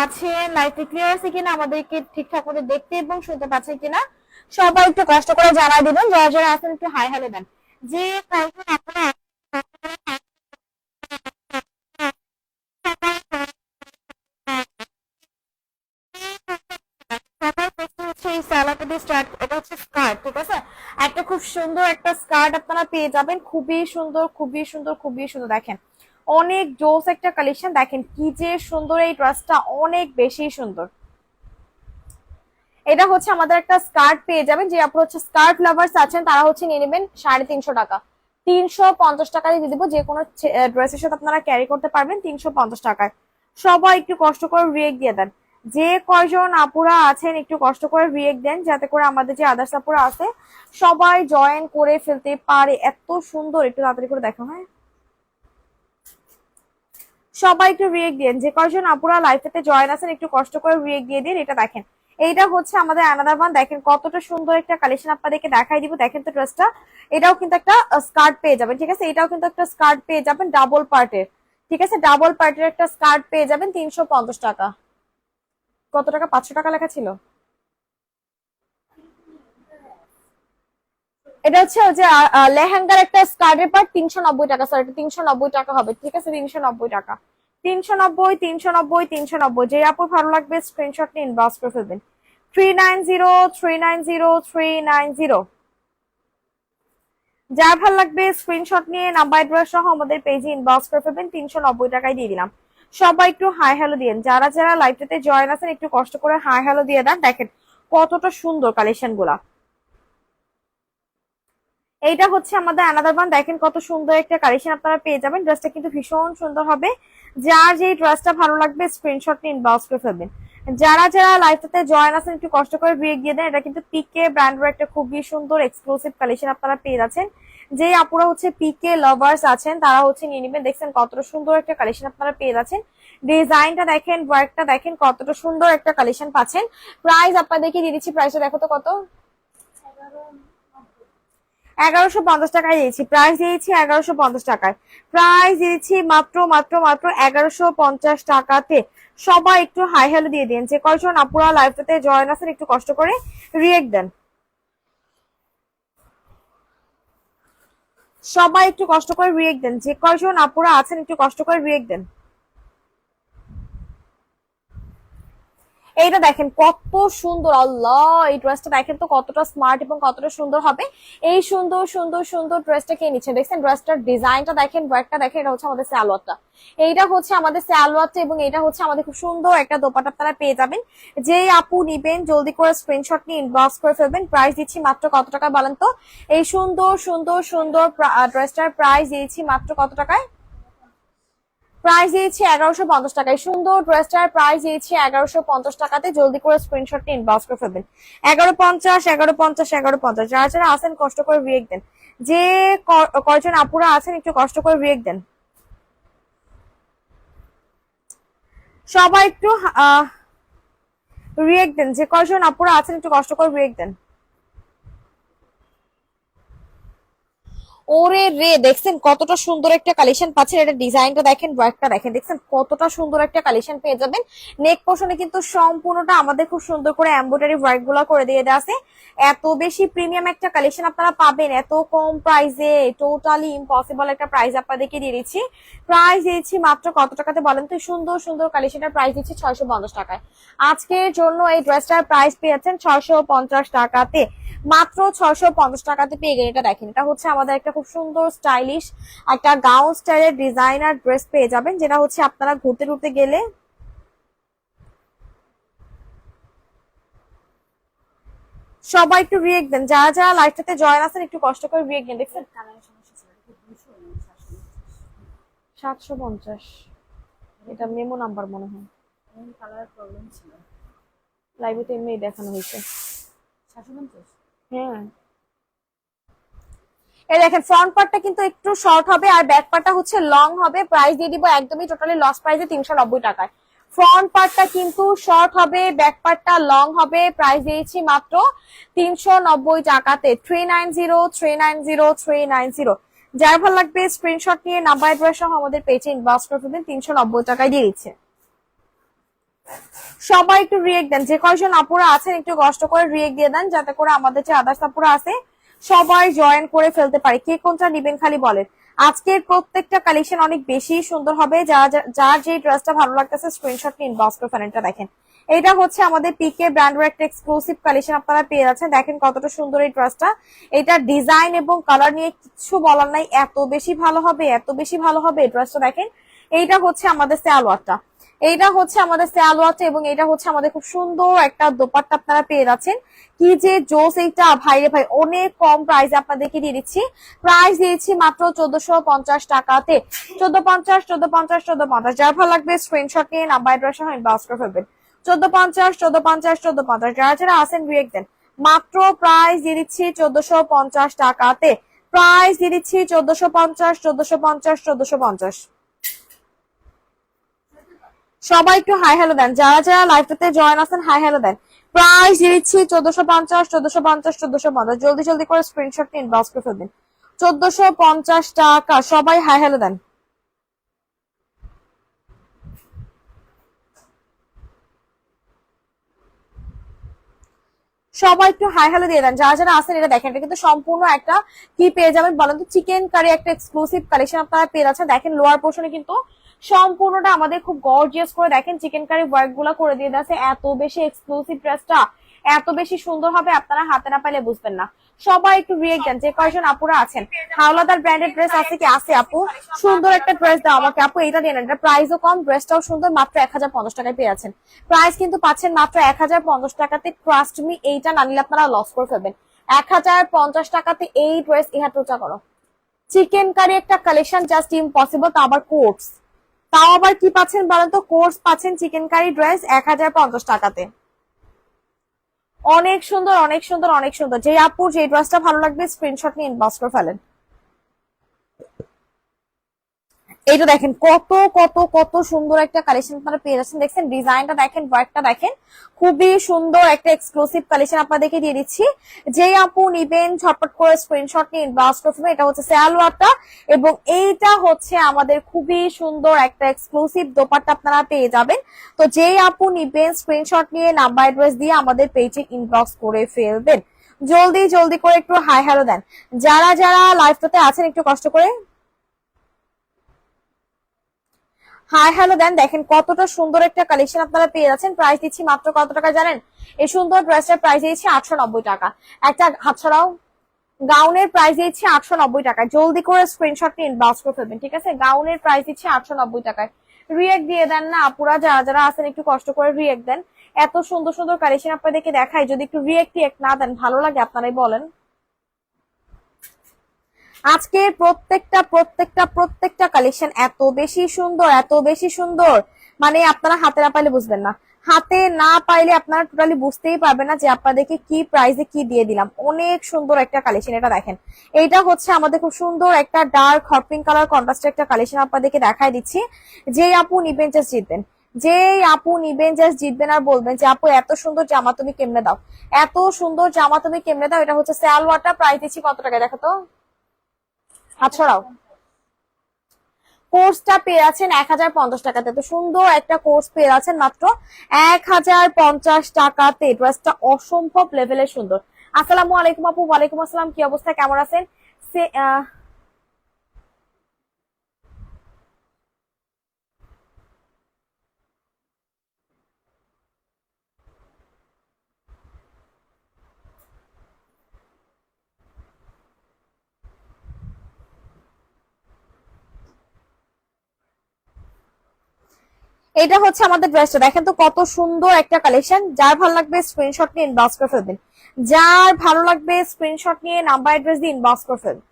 আছেন? লাইভে ক্লিয়ার আছে কিনা, আমাদেরকে ঠিকঠাক মতো দেখতে এবং শুনতে পাচ্ছেন কিনা সবাই একটু কষ্ট করে জানাই দিবেন। যারা যারা আছেন একটু হাই হ্যালো দেন। যে কয়েকজন আপনারা এটা হচ্ছে স্কার্ট, ঠিক আছে? একটা খুব সুন্দর একটা স্কার্ট আপনারা পেয়ে যাবেন, খুবই সুন্দর খুবই সুন্দর খুবই সুন্দর। দেখেন অনেক জোস একটা কালেকশন, দেখেন কি যে সুন্দর এই ড্রেসটা, অনেক বেশি সুন্দর। এটা হচ্ছে আমাদের একটা স্কার্ট পেয়ে যাবেন, যে আপনার হচ্ছে স্কার্ট লাভার্স আছেন তারা হচ্ছে নিয়ে নেবেন 350 টাকা, 350 টাকা দিয়ে দিব। যে কোনো ড্রেসের সাথে আপনারা ক্যারি করতে পারবেন 350 টাকায়। সবাই একটু কষ্ট করে রিয়েক্ট দিয়ে দেন। যে কয়জন আপুরা আছেন একটু কষ্ট করে রিয়েক্ট দেন, যাতে করে আমাদের যে আদার্স আপুরা আছে সবাই জয়েন করে ফেলতে পারে। এত সুন্দর, একটু তাড়াতাড়ি করে দেখো। হ্যাঁ, সবাই একটু রিয়েক্ট দিন। যে কয়জন আপুরা লাইফেতে জয়েন আছেন একটু কষ্ট করে রিয়েক্ট দিয়ে দিন। এটা দেখেন, এইটা হচ্ছে আমাদের আনাদার ওয়ান। দেখেন কতটা সুন্দর একটা কালেকশন আপনাদেরকে দেখাই দিব। দেখেন তো ড্রেসটা, এটাও কিন্তু একটা স্কার্ট পেয়ে যাবেন, ঠিক আছে? এটাও কিন্তু একটা স্কার্ট পেয়ে যাবেন ডাবল পার্টের, ঠিক আছে? ডাবল পার্টের একটা স্কার্ট পেয়ে যাবেন 350 টাকা। কত টাকা? 500 টাকা লেখা ছিল। এটা হচ্ছে ওই যে লেহেঙ্গার একটা স্কার্টের পার্ট 390 টাকা, সরি এটা 390 টাকা হবে, ঠিক আছে? 390 টাকা, 390, 390, 390। যে আপুর ভালো লাগবে স্ক্রিনশট নিয়ে ইনবক্স করে ফেলবেন। 390, 390, 390। যার ভালো লাগবে স্ক্রিনশট নিয়ে নাম্বার অ্যাড্রেস সহ আমাদের পেজে ইনবক্স করে ফেলবেন। 390 টাকায় দিয়ে দিলাম। সবাই একটু হাই হ্যালো দিয়েন। যারা যারা লাইভটাতে জয়েন আছেন একটু কষ্ট করে হাই হ্যালো দিয়ে দেন। দেখেন কতটা সুন্দর কালেকশন গুলা। এইটা হচ্ছে আমাদের আনাদার ওয়ান। দেখেন কত সুন্দর একটা কালেকশন আপনারা পেয়ে যাবেন। ড্রেসটা কিন্তু ভীষণ সুন্দর হবে। যার যে ড্রেসটা ভালো লাগবে স্ক্রিনশট নিয়ে ইনবক্স করে ফেলবেন। যারা যারা লাইভটাতে জয়েন আছেন একটু কষ্ট করে ব্রেক দিয়ে দেন। এটা কিন্তু পিকে ব্র্যান্ডের একটা খুবই সুন্দর এক্সক্লুসিভ কালেকশন আপনারা পেয়ে যাচ্ছেন। যে আপুরা হচ্ছে পিকে লাভার্স আছেন তারা হচ্ছে নিয়ে নেবেন। দেখছেন কতটা সুন্দর একটা কালেকশন আপনারা পেয়ে যাচ্ছেন। ডিজাইনটা দেখেন, ওয়ার্কটা দেখেন, কতটা সুন্দর একটা কালেকশন পাচ্ছেন। প্রাইস আপনাদেরকে দিয়ে দিচ্ছি, প্রাইসটা দেখো তো কত। 1150 টাকায় দিয়েছি, প্রাইস দিয়েছি 1150 টাকায়। প্রাইস দিয়েছি মাত্র মাত্র মাত্র 1150 টাকাতে। সবাই একটু হাই হ্যালো দিয়ে দিন। যে কয়জন আপুরা লাইভটাতে জয়েন আছেন একটু কষ্ট করে রিয়েক্ট দেন। সবাই একটু কষ্ট করে রিয়েক্ট দেন। যে কয়জন আপুরা আছেন একটু কষ্ট করে রিয়েক্ট দেন। এইটা দেখেন কত সুন্দর, আল্লাহ এই ড্রেসটা দেখেন তো কতটা স্মার্ট এবং কতটা সুন্দর হবে। এই সুন্দর সুন্দর সুন্দর ড্রেসটা কে নিচ্ছে দেখছেন? ড্রেসটার ডিজাইনটা দেখেন, ওয়ার্কটা দেখেন। এটা হচ্ছে আমাদের সালোয়ারটা, এইটা হচ্ছে আমাদের সালোয়ারটা, এবং এটা হচ্ছে আমাদের খুব সুন্দর একটা দোপাট্টা আপনারা পেয়ে যাবেন। যে আপু নিবেন জলদি করে স্ক্রিনশট নিয়ে ইনবক্স করে ফেলবেন। প্রাইস দিচ্ছি মাত্র কত টাকা বলেন তো? এই সুন্দর সুন্দর সুন্দর ড্রেসটার প্রাইস দিয়েছি মাত্র কত টাকায়? প্রাইস দিয়েছি 1150 টাকায়। সুন্দর ড্রেসটার প্রাইস দিয়েছি 1150 টাকাতে। জলদি করে স্ক্রিনশট নিয়ে ইনবক্স করে ফেলবেন। 1150, 1150, 1150। যারা যারা আছেন কষ্ট করে রিয়েক্ট দেন। যে কয়জন আপুরা আছেন একটু কষ্ট করে রিয়েক্ট দেন। সবাই একটু রিয়েক্ট দেন। যে কয়জন আপুরা আছেন একটু কষ্ট করে রিয়েক্ট দেন। ওরে রে, দেখছেন কতটা সুন্দর একটা কালেকশন পাচ্ছেন। এটা ডিজাইনটা দেখেন, ওয়ার্কটা দেখেন, দেখছেন কতটা সুন্দর একটা কালেকশন পেয়ে যাবেন। নেক পোর্শনে কিন্তু সম্পূর্ণটা আমাদের খুব সুন্দর করে এমব্রয়ডারি ওয়ার্ক গুলো করে দিয়ে দেওয়া আছে। এত বেশি প্রিমিয়াম একটা কালেকশন আপনারা পাবেন এত কম প্রাইসে, টোটালি ইম্পসিবল একটা প্রাইস আপনাদেরকে দিয়ে দিচ্ছি। প্রাইস দিচ্ছি মাত্র কত টাকাতে বলেন তো? সুন্দর সুন্দর কালেকশনের প্রাইস দিচ্ছি 650 টাকায়। আজকের জন্য এই ড্রেসটার প্রাইস পেয়েছেন 650 টাকাতে, মাত্র 650 টাকাতে পেয়ে গেলেন। এটা দেখেন, এটা হচ্ছে আমাদের একটা খুব সুন্দর স্টাইলিশ একটা গাউন স্টাইলের ডিজাইনার ড্রেস পেয়ে যাবেন, যেটা হচ্ছে আপনারা ঘুরতে ঘুরতে গেলে। সবাই একটু রিয়েক্ট দেন। যারা যারা লাইভটাতে জয়েন আছেন একটু কষ্ট করে রিয়েক্ট দেন। দেখছেন 750, এটা মেমো নাম্বার মনে হয়। কালার প্রবলেম ছিল, লাইভে তো এমনি দেখানো হয়েছে 750। হ্যাঁ, এই দেখেন ফ্রন্ট পার্টটা কিন্তু একটু শর্ট হবে আর ব্যাক পার্টটা হচ্ছে লং হবে। প্রাইস দিয়ে দিব একদমই টোটালি লস প্রাইসে 390 টাকায়। ফ্রন্ট পার্টটা কিন্তু শর্ট হবে, ব্যাক পার্টটা লং হবে। প্রাইস দিয়েছি মাত্র 390 টাকাতে। 390, 390, 390। যার ভালো লাগবে স্ক্রিনশট নিয়ে নাম্বার অ্যাড্রেস সহ আমাদের পেজে ইনবক্স করে ফেলবেন। 390 টাকায় দিয়ে দিচ্ছে। সবাই একটু রিয়েক্ট দেন, যে কয়জন আপুরা আছেন একটু কষ্ট করে রিয়েক্ট দিয়ে দেন, যাতে করে আমাদের যে আদার্স আপুরা আছে সবাই জয়েন করে ফেলতে পারে। কে কোনটা নিবেন খালি বলেন। আজকের প্রত্যেকটা কালেকশন অনেক বেশি সুন্দর হবে। যার যে ড্রেসটা ভালো লাগতেছে স্ক্রিনশট নিয়ে ইনবক্স করে ফেলেন। এটা দেখেন, এটা হচ্ছে আমাদের পিকে ব্র্যান্ডের একটা এক্সক্লুসিভ কালেকশন আপনারা পেয়ে যাচ্ছেন। দেখেন কতটা সুন্দর এই ড্রেসটা। এটা ডিজাইন এবং কালার নিয়ে কিছু বলার নাই, এত বেশি ভালো হবে, এত বেশি ভালো হবে এই ড্রেসটা। দেখেন এইটা হচ্ছে আমাদের সালোয়ারটা, এইটা হচ্ছে আমাদের সালোয়ারটা, এবং এটা হচ্ছে আমাদের খুব সুন্দর একটা দোপাট্টা আপনারা পেয়ে যাচ্ছেন। কি যে জোস এইটা ভাই রে ভাই, অনেক কম প্রাইসে আপনাদেরকে দিয়ে দিচ্ছি। প্রাইস দিয়েছি মাত্র 1450 টাকাতে। 1450, 1450, 1450। যার ভালো লাগবে স্ক্রিনশট নিয়ে নাম্বার অ্যাড্রেস ইনবক্স করে ফেলবেন। 1450, 1450, 1450। যারা যারা আসেন রিয়েক্ট দেন। মাত্র প্রাইস দিয়ে দিচ্ছি 1450 টাকাতে। প্রাইস দিয়ে দিচ্ছি 1450, 1450, 1450। সবাই একটু হাই হ্যালো দেন, যারা যারা লাইভটাতে জয়েন আছেন হাই হ্যালো দেন। প্রাইস দিচ্ছি 1450, 1450, 1450। জলদি জলদি করে স্ক্রিনশট নিয়ে ইনবক্স করে ফেলবেন। 1450 টাকা। সবাই হাই হ্যালো দেন। সবাই একটু হাই হ্যালো দিয়ে দেন, যারা যারা আছেন। এটা দেখেন, এটা কিন্তু সম্পূর্ণ একটা কি পেয়ে যাবেন বলেন তো, চিকেন কারি একটা এক্সক্লুসিভ কালেকশন আপনারা পেয়ে যাচ্ছেন। দেখেন লোয়ার পোর্শনে কিন্তু সম্পূর্ণটা আমাদের খুব গর্জিয়াস করে দেখেন চিকেন কারি ওয়ার্ক গুলা করে দিয়ে দিয়েছে। এত বেশি এক্সক্লুসিভ ড্রেসটা এত বেশি সুন্দর হবে, আপনারা হাতে না পাইলে বুঝবেন না। সবাই একটু রিয়েক্ট দেন, যে কয়জন আপুরা আছেন। হাওলাদার ব্র্যান্ডের ড্রেস আছে কি? আছে আপু, সুন্দর একটা ড্রেস দাও আমাকে আপু। এটা দিয়ে নেন, এটা প্রাইসও কম, ড্রেসটাও সুন্দর। মাত্র 1050 টাকায় পেয়ে আছেন। প্রাইস কিন্তু পাচ্ছেন মাত্র 1050 টাকাতে। ট্রাস্ট মি, এইটা না নিলে আপনারা লস করে ফেলবেন। 1050 টাকাতে এই ড্রেস ইহাত উঁচা করো। চিকেন কারি একটা কালেকশন জাস্ট ইম্পসিবল, তা আবার কোর্স। তাও আবার কি পাচ্ছেন বলেন তো, কোর্স পাচ্ছেন চিকেন কারি ড্রেস 1050 টাকাতে। অনেক সুন্দর, অনেক সুন্দর, অনেক সুন্দর। যে আপুর যে ড্রেসটা ভালো লাগবে স্ক্রিনশট নিয়ে ইনবক্স করে ফেলেন। এইটা দেখেন কত কত কত সুন্দর একটা কালেকশন আপনারা পেয়ে যাচ্ছেন। দেখছেন ডিজাইনটা দেখেন, ওয়ার্কটা দেখেন, খুবই সুন্দর একটা এক্সক্লুসিভ কালেকশন আপনাদেরকে দিয়ে দিচ্ছি। যে আপু নিবেন ঝটপট করে স্ক্রিনশট নিয়ে ইনবক্স করবেন। এটা হচ্ছে সালোয়ারটা, এবং এইটা হচ্ছে আমাদের খুবই সুন্দর একটা এক্সক্লুসিভ দোপাট্টা আপনারা পেয়ে যাবেন। তো যে আপু নিবেন স্ক্রিনশট নিয়ে নাম্বার অ্যাড্রেস দিয়ে আমাদের পেজে ইনবক্স করে ফেলবেন। জলদি জলদি করে একটু হাই হ্যালো দেন, যারা যারা লাইভটাতে আছেন একটু কষ্ট করে হাই হ্যালো দেন। দেখেন কতটা সুন্দর একটা কালেকশন আপনারা পেয়ে যাচ্ছেন। প্রাইস দিচ্ছি মাত্র কত টাকা জানেন? এই সুন্দর ড্রেসটার প্রাইস দিচ্ছি 890 টাকা। একটা হাত ছড়াও। গাউনের প্রাইস দিচ্ছি 890 টাকা। জলদি করে স্ক্রিনশট নিয়ে ইনবক্স করে ফেলবেন, ঠিক আছে? গাউনের প্রাইস দিচ্ছি 890 টাকায়। রিয়েক্ট দিয়ে দেন না আপুরা, যারা যারা আছেন একটু কষ্ট করে রিয়েক্ট দেন। এত সুন্দর সুন্দর কালেকশন আপনাদেরকে দেখাই, যদি একটু রিয়েক্ট না দেন ভালো লাগে? আপনারাই বলেন। আজকে প্রত্যেকটা প্রত্যেকটা প্রত্যেকটা কালেকশন এত বেশি সুন্দর, এত বেশি সুন্দর, মানে আপনারা হাতে না পাইলে বুঝবেন না। হাতে না পাইলে আপনারা টোটালি বুঝতেই পারবেন না যে আপনাদেরকে কি প্রাইসে কি দিয়ে দিলাম। অনেক সুন্দর একটা কালেকশন। এটা দেখেন, এইটা হচ্ছে আমাদের খুব সুন্দর একটা ডার্ক হট পিঙ্ক কালার কন্ট্রাস্টের একটা কালেকশন আপনাদেরকে দেখাই দিচ্ছি। যে আপু নিবেন জাস্ট জিতবেন, যে আপু নিবেন জাস্ট জিতবেন, আর বলবেন যে আপু এত সুন্দর জামা তুমি কেমনে দাও, এত সুন্দর জামা তুমি কেমনে দাও। এটা হচ্ছে সালোয়ারটা, প্রাইস দিচ্ছি কত টাকা দেখো তো। আচ্ছাড়াও কোর্সটা পেয়ে আছেন 1050 টাকাতে। তো সুন্দর একটা কোর্স পেয়ে আছেন মাত্র 1050 টাকাতে। ড্রেসটা অসম্ভব লেভেলের সুন্দর। আসসালামু আলাইকুম আপু। ওয়ালাইকুম আসসালাম, কি অবস্থা, কেমন আছেন? এটা হচ্ছে আমাদের ড্রেসটা, দেখেন তো কত সুন্দর একটা কালেকশন। যার ভালো লাগবে স্ক্রিনশট নিয়ে ইনবক্স করে ফেলবেন। যার ভালো লাগবে স্ক্রিনশট নিয়ে নাম্বার অ্যাড্রেস দিয়ে ইনবক্স করে ফেলবেন।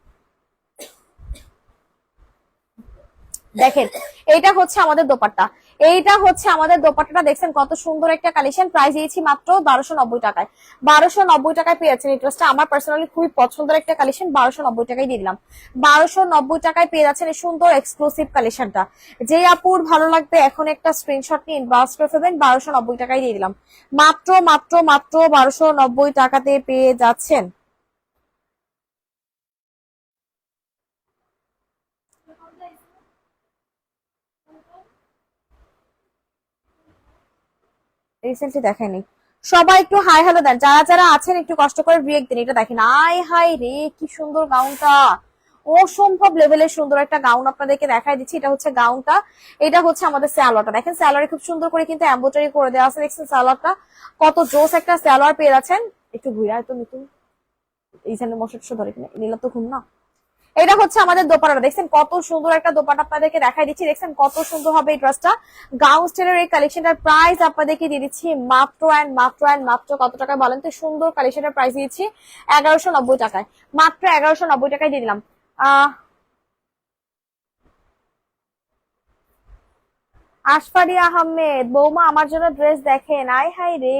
দেখেন এইটা হচ্ছে আমাদের দোপাট্টা, এইটা হচ্ছে আমাদের দোপাট্টাটা। দেখছেন কত সুন্দর একটা কালেকশন। প্রাইস দিয়েছি মাত্র 1290 টাকায়। 1290 টাকায় পেয়েছেন এই ড্রেসটা। আমার পার্সোনালি খুবই পছন্দের একটা কালেকশন। 1290 টাকায় দিয়ে দিলাম। 1290 টাকায় পেয়ে যাচ্ছেন এই সুন্দর এক্সক্লুসিভ কালেকশনটা। যে আপুর ভালো লাগবে এখন একটা স্ক্রিনশট নিয়ে ইনবক্স করে ফেলবেন। 1290 টাকায় দিয়ে দিলাম। মাত্র মাত্র মাত্র 1290 টাকাতে পেয়ে যাচ্ছেন। রিসেন্টলি দেখাইনি। সবাই একটু হাই হ্যালো দেন, যারা যারা আছেন একটু কষ্ট করে রিয়েক্ট দিন। এটা দেখেন, আই হাই রে কি সুন্দর গাউনটা, অসম্ভব লেভেলের সুন্দর একটা গাউন আপনাদেরকে দেখাই দিচ্ছি। এটা হচ্ছে গাউনটা, এটা হচ্ছে আমাদের স্যালোয়ারটা। দেখেন স্যালোয়ারে খুব সুন্দর করে কিন্তু এমব্রয়ডারি করে দেওয়া আছে, দেখছেন স্যালোয়ারটা কত জোস একটা স্যালোয়ার পেয়ে যাচ্ছেন। একটু ঘুরায় তো নতুন এই জন্য মশা ধরে কিনা নিলাম তো ঘুম না। এটা হচ্ছে আমাদের দোপাট্টাটা, দেখছেন কত সুন্দর একটা দোপাট্টা আপনাদেরকে দেখাই দিচ্ছি। দেখছেন কত সুন্দর হবে এই ড্রেসটা। গাউন স্টাইলের এই কালেকশনটার প্রাইস আপনাদেরকে দিয়ে দিচ্ছি মাত্র মাত্র কত টাকায় বলেন তো? সুন্দর কালেকশনের প্রাইস দিচ্ছি 1190 টাকায়, মাত্র 1190 টাকায় দিয়ে দিলাম। আশফারি আহমেদ, বৌমা আমার জন্য ড্রেস দেখেন, আয় হাই রে।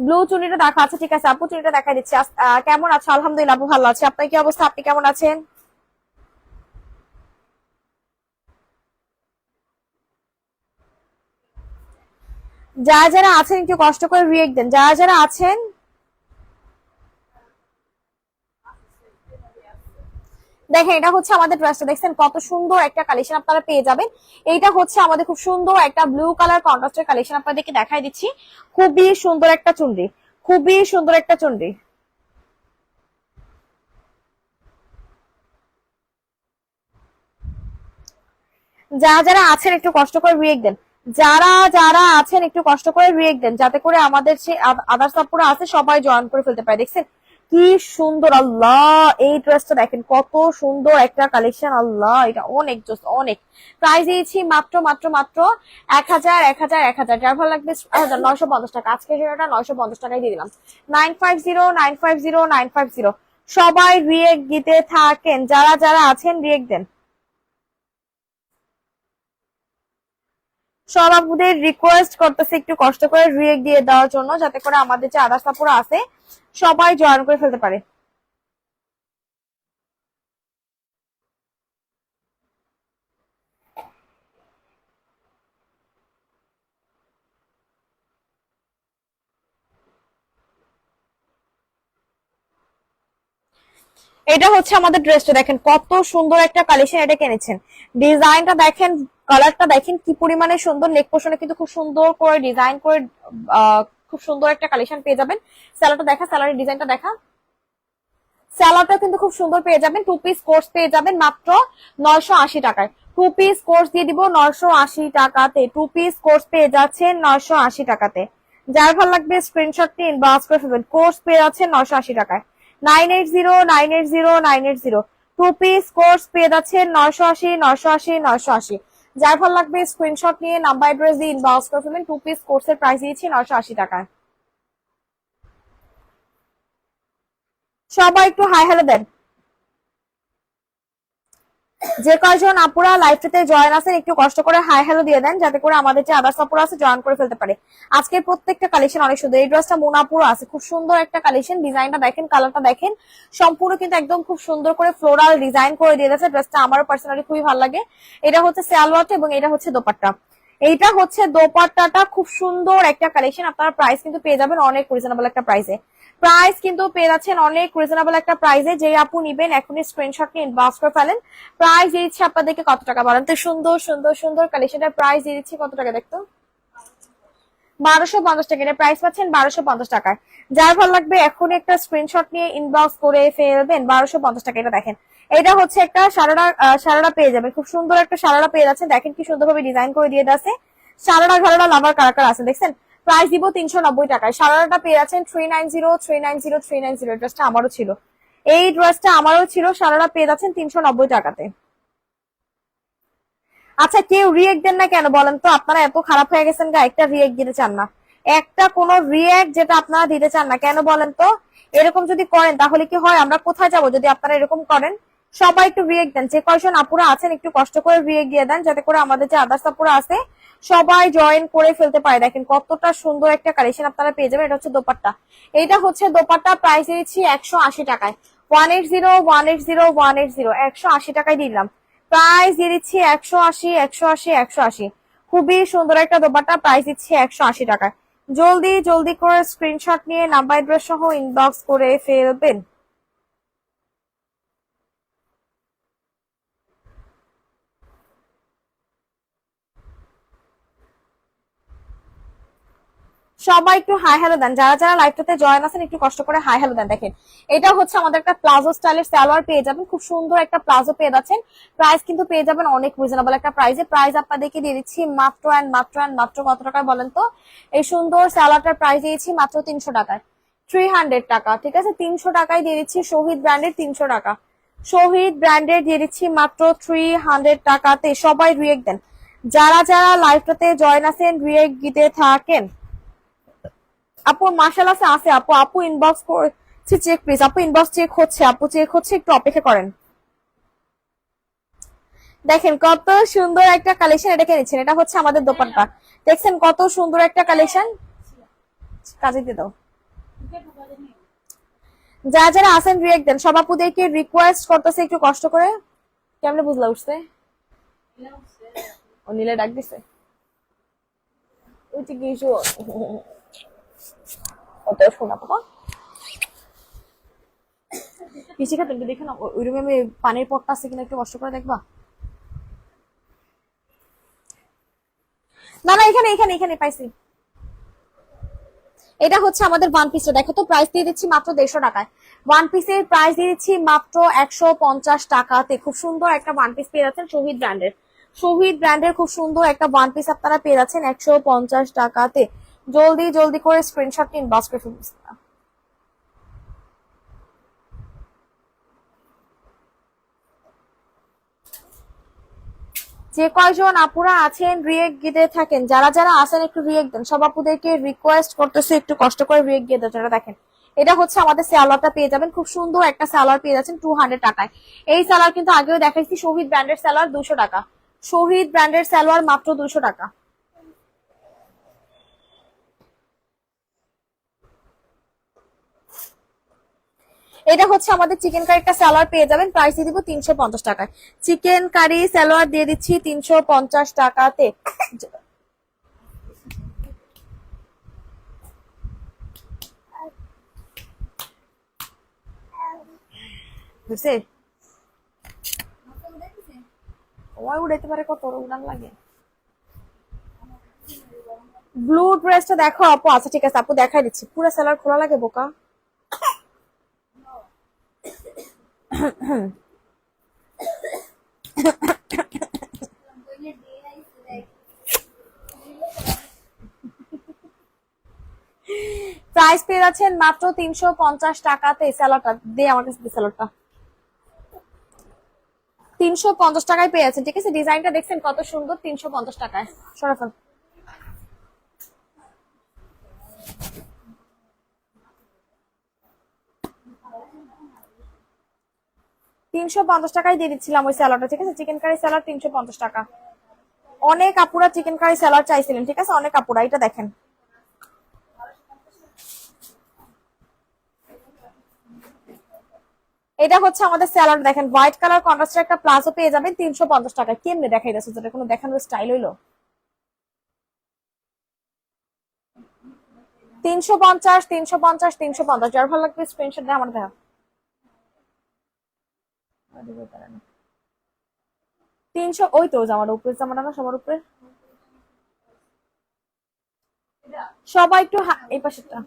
ব্লু চুড়িটা দেখা, আচ্ছা ঠিক আছে আপু চুড়িটা দেখা দিচ্ছি। কেমন আছো? আলহামদুলিল্লাহ আপু ভালো আছি, আপনার কি অবস্থা? আপনি কেমন আছেন? যারা যারা আছেন একটু কষ্ট করে রিয়েক্ট দেন, যারা যারা আছেন। দেখেন এটা হচ্ছে আমাদের ড্রেসটা, দেখছেন কত সুন্দর একটা কালেকশন আপনারা পেয়ে যাবেন। এইটা হচ্ছে আমাদের খুব সুন্দর একটা ব্লু কালার কন্ট্রাস্টের কালেকশন আপনাদেরকে দেখাই দিচ্ছি। খুবই সুন্দর একটা চুনরি, খুবই সুন্দর একটা চুনরি। যারা যারা আছেন একটু কষ্ট করে রিয়েক্ট দেন, যারা যারা আছেন একটু কষ্ট করে রিয়েক্ট দেন, যাতে করে আমাদের যে আদার্স আপুরা আছে সবাই জয়েন করে ফেলতে পারে। দেখছেন কি সুন্দর, আল্লাহ এই ড্রেসটা দেখেন কত সুন্দর একটা কালেকশন, আল্লাহ এটা অনেক জোস অনেক। প্রাইস দিয়েছি মাত্র মাত্র মাত্র 1000 যার ভালো লাগবে 950 টাকা। আজকে সেটা 950 টাকায় দিয়ে দিলাম। 9509500950। সবাই রিয়েক্ট দিতে থাকেন, যারা যারা আছেন রিয়েক্ট দেন। সব আপুদের রিকোয়েস্ট করতেছে একটু কষ্ট করে রিয়েক্ট দিয়ে দেওয়ার জন্য, যাতে করে আমাদের যে আদার্স আপুরা আছে সবাই জয়েন করে ফেলতে পারে। এটা হচ্ছে আমাদের ড্রেসটা, দেখেন কত সুন্দর একটা কালেকশন এটা কিনেছেন। ডিজাইনটা দেখেন, কালারটা দেখেন কি পরিমাণে সুন্দর। নেক পোর্শনে কিন্তু খুব সুন্দর করে ডিজাইন করে খুব সুন্দর একটা কালেকশন পেয়ে যাবেন। স্যালোটা দেখা, স্যালোয়ারের ডিজাইনটা দেখা, স্যালোয়ারটা কিন্তু খুব সুন্দর পেয়ে যাবেন। 2 পিস কোর্স পেয়ে যাবেন মাত্র 980 টাকায়। 2 পিস কোর্স দিয়ে দিব 980 টাকাতে। 2 পিস কোর্স পেয়ে যাচ্ছেন 980 টাকাতে। যার ভালো লাগবে স্ক্রিনশট নিয়ে ইনবক্স করে ফেলবেন। কোর্স পেয়ে যাচ্ছেন 980 টাকায়। 980980 2 পিস কোর্স পেয়ে যাচ্ছেন 980 যার ভালো লাগবে স্ক্রিনশট নিয়ে নাম্বার অ্যাড্রেস দিয়ে ইনবক্স করে ফেলবেন। 2 পিস কোর্সের প্রাইস দিয়েছি 980 টাকায়। সবাই একটু হাই হ্যালো দেন। যে কয়জন আপুরা লাইভটাতে জয়েন আছেন একটু কষ্ট করে হাই হ্যালো দিয়ে দেন, যাতে করে আমাদের যে আদার্স আপুরা আছে জয়েন করে ফেলতে পারে। আজকের প্রত্যেকটা কালেকশন অনেক সুন্দর। এই ড্রেসটা মোনাপুরো আছে, খুব সুন্দর একটা কালেকশন। ডিজাইনটা দেখেন, কালারটা দেখেন, সম্পূর্ণ কিন্তু একদম খুব সুন্দর করে ফ্লোরাল ডিজাইন করে দিয়ে দিয়েছে। ড্রেসটা আমারও পার্সোনালি খুবই ভালো লাগে। এটা হচ্ছে সালোয়ারটা এবং এটা হচ্ছে দোপাট্টা। এইটা হচ্ছে দোপাট্টাটা, খুব সুন্দর একটা কালেকশন। আপনারা প্রাইস কিন্তু পেয়ে যাবেন অনেক রিজনেবল একটা প্রাইসে। প্রাইস কিন্তু পেয়ে যাচ্ছেন অনেক রিজনেবল একটা প্রাইসে। যে আপু নিবেন এখনই স্ক্রিনশট নিয়ে ইনবক্স করে ফেলেন। প্রাইস দিচ্ছি আপনাদেরকে কত টাকা বলেন তো? সুন্দর সুন্দর সুন্দর কালেকশনের প্রাইস দিয়ে দিচ্ছি কত টাকা দেখতো? 1250 টাকা। এটা প্রাইস পাচ্ছেন 1250 টাকায়। যার ভালো লাগবে এখনই একটা স্ক্রিনশট নিয়ে ইনবক্স করে ফেলবেন। 1250 টাকা। এটা দেখেন, এটা হচ্ছে একটা সারারা পেয়ে যাবেন। খুব সুন্দর একটা সারারা পেয়ে যাচ্ছেন। দেখেন কি সুন্দরভাবে ডিজাইন করে দিয়ে আছে। সারারা ঘারারা লাভার কারাকার আছে, দেখছেন। প্রাইস দিব 390 টাকায়। সারারাটা পেয়ে যাচ্ছেন 390। ড্রেসটা আমারও ছিল, এই ড্রেসটা আমারও ছিল। সারারা পেয়ে যাচ্ছেন 390 টাকাতে। আচ্ছা কেউ রিয়েক্ট দেন না কেন বলেন তো? আপনারা এত খারাপ হয়ে গেছেন গা, একটা রিয়েক্ট দিতে চান না, একটা কোন রিয়েক্ট যেটা আপনারা দিতে চান না কেন বলেন তো? এরকম যদি করেন তাহলে কি হয়? আমরা কোথায় যাব যদি আপনারা এরকম করেন? সবাই একটু রিয়েক্ট দেন, যে কয়জন আপুরা আছেন একটু কষ্ট করে রিয়েক্ট দিয়ে দেন, যাতে করে আমাদের যে আদার্স আপুরা আছে সবাই জয়েন করে ফেলতে পারে। দেখেন কতটা সুন্দর একটা কালেকশন আপনারা পেয়ে যাবেন। এটা হচ্ছে দোপাট্টা, এইটা হচ্ছে দোপাট্টা। প্রাইস দিচ্ছি 180 টাকায়। 180 180 টাকায় দিলাম। প্রাইস দিয়ে দিচ্ছি 180। খুবই সুন্দর একটা দোপাট্টা, প্রাইস দিচ্ছি 180 টাকায়। জলদি জলদি করে স্ক্রিনশট নিয়ে নাম্বার অ্যাড্রেস সহ ইনবক্স করে ফেলবেন। সবাই একটু হাই হ্যালো দেন, যারা যারা লাইভটাতে জয়েন আছেন একটু কষ্ট করে হাই হ্যালো দেন। দেখেন এটা হচ্ছে আমাদের একটা প্লাজো স্টাইলের সালোয়ার পেয়ে যাবেন, খুব সুন্দর একটা প্লাজো পেয়ে যাচ্ছেন। প্রাইস কিন্তু পেয়ে যাবেন অনেক রিজনেবল একটা প্রাইসে। প্রাইস আপনাদেরকে দিয়ে দিচ্ছি মাত্র মাত্র কত টাকায় বলেন তো? এই সুন্দর সালোয়ারটার প্রাইস দিয়েছি মাত্র 300 টাকায়, 300 টাকা। ঠিক আছে, 300 টাকায় দিয়ে দিচ্ছি শহীদ ব্র্যান্ডের, 300 টাকা শহীদ ব্র্যান্ডের দিয়ে দিচ্ছি মাত্র 300 টাকাতে। সবাই রিয়েক্ট দেন, যারা যারা লাইভটাতে জয়েন আছেন রিয়েক্ট দিতে থাকেন। আপু মাশাআল্লাহ আছে আপু, আপু ইনবক্স করছি, চেক প্লিজ আপু, ইনবক্স চেক হচ্ছে আপু, চেক হচ্ছে, একটু অপেক্ষা করেন। দেখেন কত সুন্দর একটা কালেকশন, এটা কিনেছেন, এটা হচ্ছে আমাদের দোপাট্টা। দেখছেন কত সুন্দর একটা কালেকশন, কাজে দিয়ে দাও। যারা যারা আসেন রিয়েক্ট দেন, সব আপুদেরকে রিকোয়েস্ট করতেছে একটু কষ্ট করে। কেমনে বুঝলা উঠছে? ও নীলে ডাক দিছে, ওই যে কিছু কত শোনা বাবা পিছিয়ে খাতেন দেখে না, ওই রুমে আমি পানির পটটা আছে কিনা একটু কষ্ট করে দেখবা। না না, এখানে এখানে এখানে পাইছি। এটা হচ্ছে আমাদের ওয়ান পিসটা, দেখো তো প্রাইস দিয়ে দিচ্ছি মাত্র 150 টাকায়। ওয়ান পিসের প্রাইস দিয়ে দিচ্ছি মাত্র 150 টাকাতে। খুব সুন্দর একটা ওয়ান পিস পেয়ে যাচ্ছেন শহীদ ব্র্যান্ডের, শহীদ ব্র্যান্ডের খুব সুন্দর একটা ওয়ান পিস আপনারা পেয়ে যাচ্ছেন 150 টাকাতে। জলদি জলদি করে স্ক্রিনশট নিন, বাস করে ফেলুন। যে কয়জন আপুরা আছেন রিয়েক্ট দিতে থাকেন, যারা যারা আছেন একটু রিয়েক্ট দেন। সব আপুদেরকে রিকোয়েস্ট করতেছে একটু কষ্ট করে রিয়েক্ট দিয়ে দেন। যারা দেখেন এটা হচ্ছে আমাদের সালোয়ারটা পেয়ে যাবেন, খুব সুন্দর একটা সালোয়ার পেয়ে যাচ্ছেন 200 টাকায়। এই সালোয়ার কিন্তু আগেও দেখাইছি, শহীদ ব্র্যান্ডের সালোয়ার 200 টাকা, শহীদ ব্র্যান্ডের সালোয়ার মাত্র 200 টাকা। এটা হচ্ছে আমাদের চিকেন কারি একটা সালোয়ার পেয়ে যাবেন, প্রাইস দিয়ে দিব 350 টাকায়। চিকেন কারি সালোয়ার দিয়ে দিচ্ছি 350 টাকাতে। বুঝছে ওই উড়াইতে পারে, কত উড়ান লাগে। ব্লু ড্রেসটা দেখো আপু, আচ্ছা ঠিক আছে আপু দেখাই দিচ্ছি। পুরো সালোয়ার খোলা লাগে বোকা। প্রাইস পেয়ে যাচ্ছেন মাত্র 350 টাকাতে। স্যালাডটা দিয়ে আমার কাছে স্যালাডটা 350 টাকায় পেয়ে যাচ্ছেন। ঠিক আছে, ডিজাইনটা দেখছেন কত সুন্দর, 350 টাকায়। সরাফল 350 টাকায় দিয়ে দিচ্ছিলাম ওই স্যালাডটা। ঠিক আছে, চিকেন কারি স্যালাড 350 টাকা। অনেক আপুরা চিকেন কারি স্যালাড চাইছিলেন, ঠিক আছে অনেক আপুরা। এটা দেখেন এটা হচ্ছে আমাদের স্যালাড, দেখেন হোয়াইট কালার কন্ট্রাস্টের একটা প্লাজো পেয়ে যাবেন 350 টাকা। কেমনে দেখাই যাচ্ছে, যেটা কোনো দেখানোর স্টাইল হইলো? 350 350 350, যার ভালো লাগবে স্ক্রিনশট দিয়ে আমার দেখা। 300, ওই তো জামার উপরে, জামাটা না সবার উপরে। সবাই একটু এই পাশেরটা।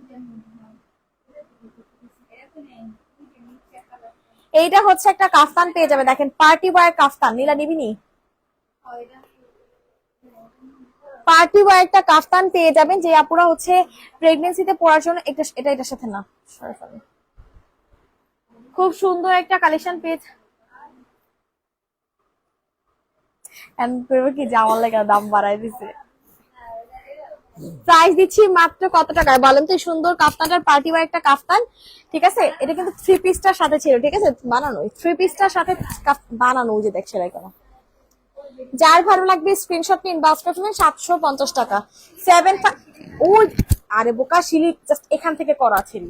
এইটা হচ্ছে একটা কাফতান পেয়ে যাবে, দেখেন পার্টি ওয়্যার কাফতান। নীলা নিবিনি? পার্টি ওয়্যার একটা কাফতান পেয়ে যাবেন, যে আপুরা হচ্ছে প্রেগনেন্সিতে পড়ার জন্য। এটা এটার সাথে না, খুব সুন্দর একটা কালেকশন পেয়ে। কি জামার লেগে দাম বাড়াই দিছে। প্রাইস দিচ্ছি মাত্র কত টাকায় বলেন তো? সুন্দর কাফতানটার পার্টি ওয়্যার একটা কাফতান। ঠিক আছে, এটা কিন্তু 3 পিসটার সাথে ছিল। ঠিক আছে, বানানো 3 পিসটার সাথে বানানো, ওই যে দেখ সেলাই করা। যার ভালো লাগবে স্ক্রিনশট নিন, বাস করবেন 750 টাকা। 7 ওই আরে বোকা শিলি, জাস্ট এখান থেকে করা ছিল।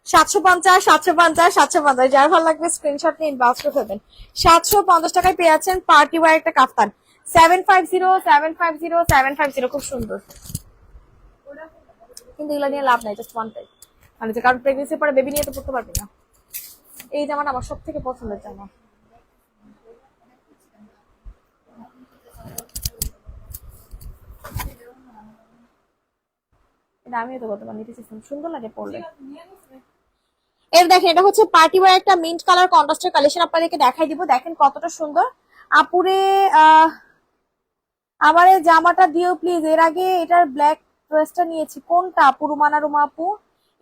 750 750 750, যার ভালো লাগবে স্ক্রিনশট নিন, বাস করবেন। 750 টাকায় পেয়ে যাচ্ছেন পার্টি ওয়্যার একটা কাফতান। 750 খুব সুন্দর, কিন্তু এগুলো নিয়ে লাভ নাই, জাস্ট ওয়ান টাইম। মানে যে কারণ প্রেগনেন্সির পরে বেবি নিয়ে তো পড়তে পারবে না। এই জামাটা আমার সব থেকে পছন্দের জামা। এটা আমিও তো গতবার নিতে চেয়েছিলাম, সুন্দর লাগে পরলে। এর দেখেন এটা হচ্ছে পার্টি ওয়্যার একটা মিন্ট কালার কন্ট্রাস্টের কালেকশন, আপনাদেরকে দেখাই দিব, দেখেন কতটা সুন্দর। আপুরে আমার এই জামাটা দিও প্লিজ, এর আগে এটার ব্ল্যাক ড্রেসটা নিয়েছি, কোনটা আপু? রুমানা রুমা আপু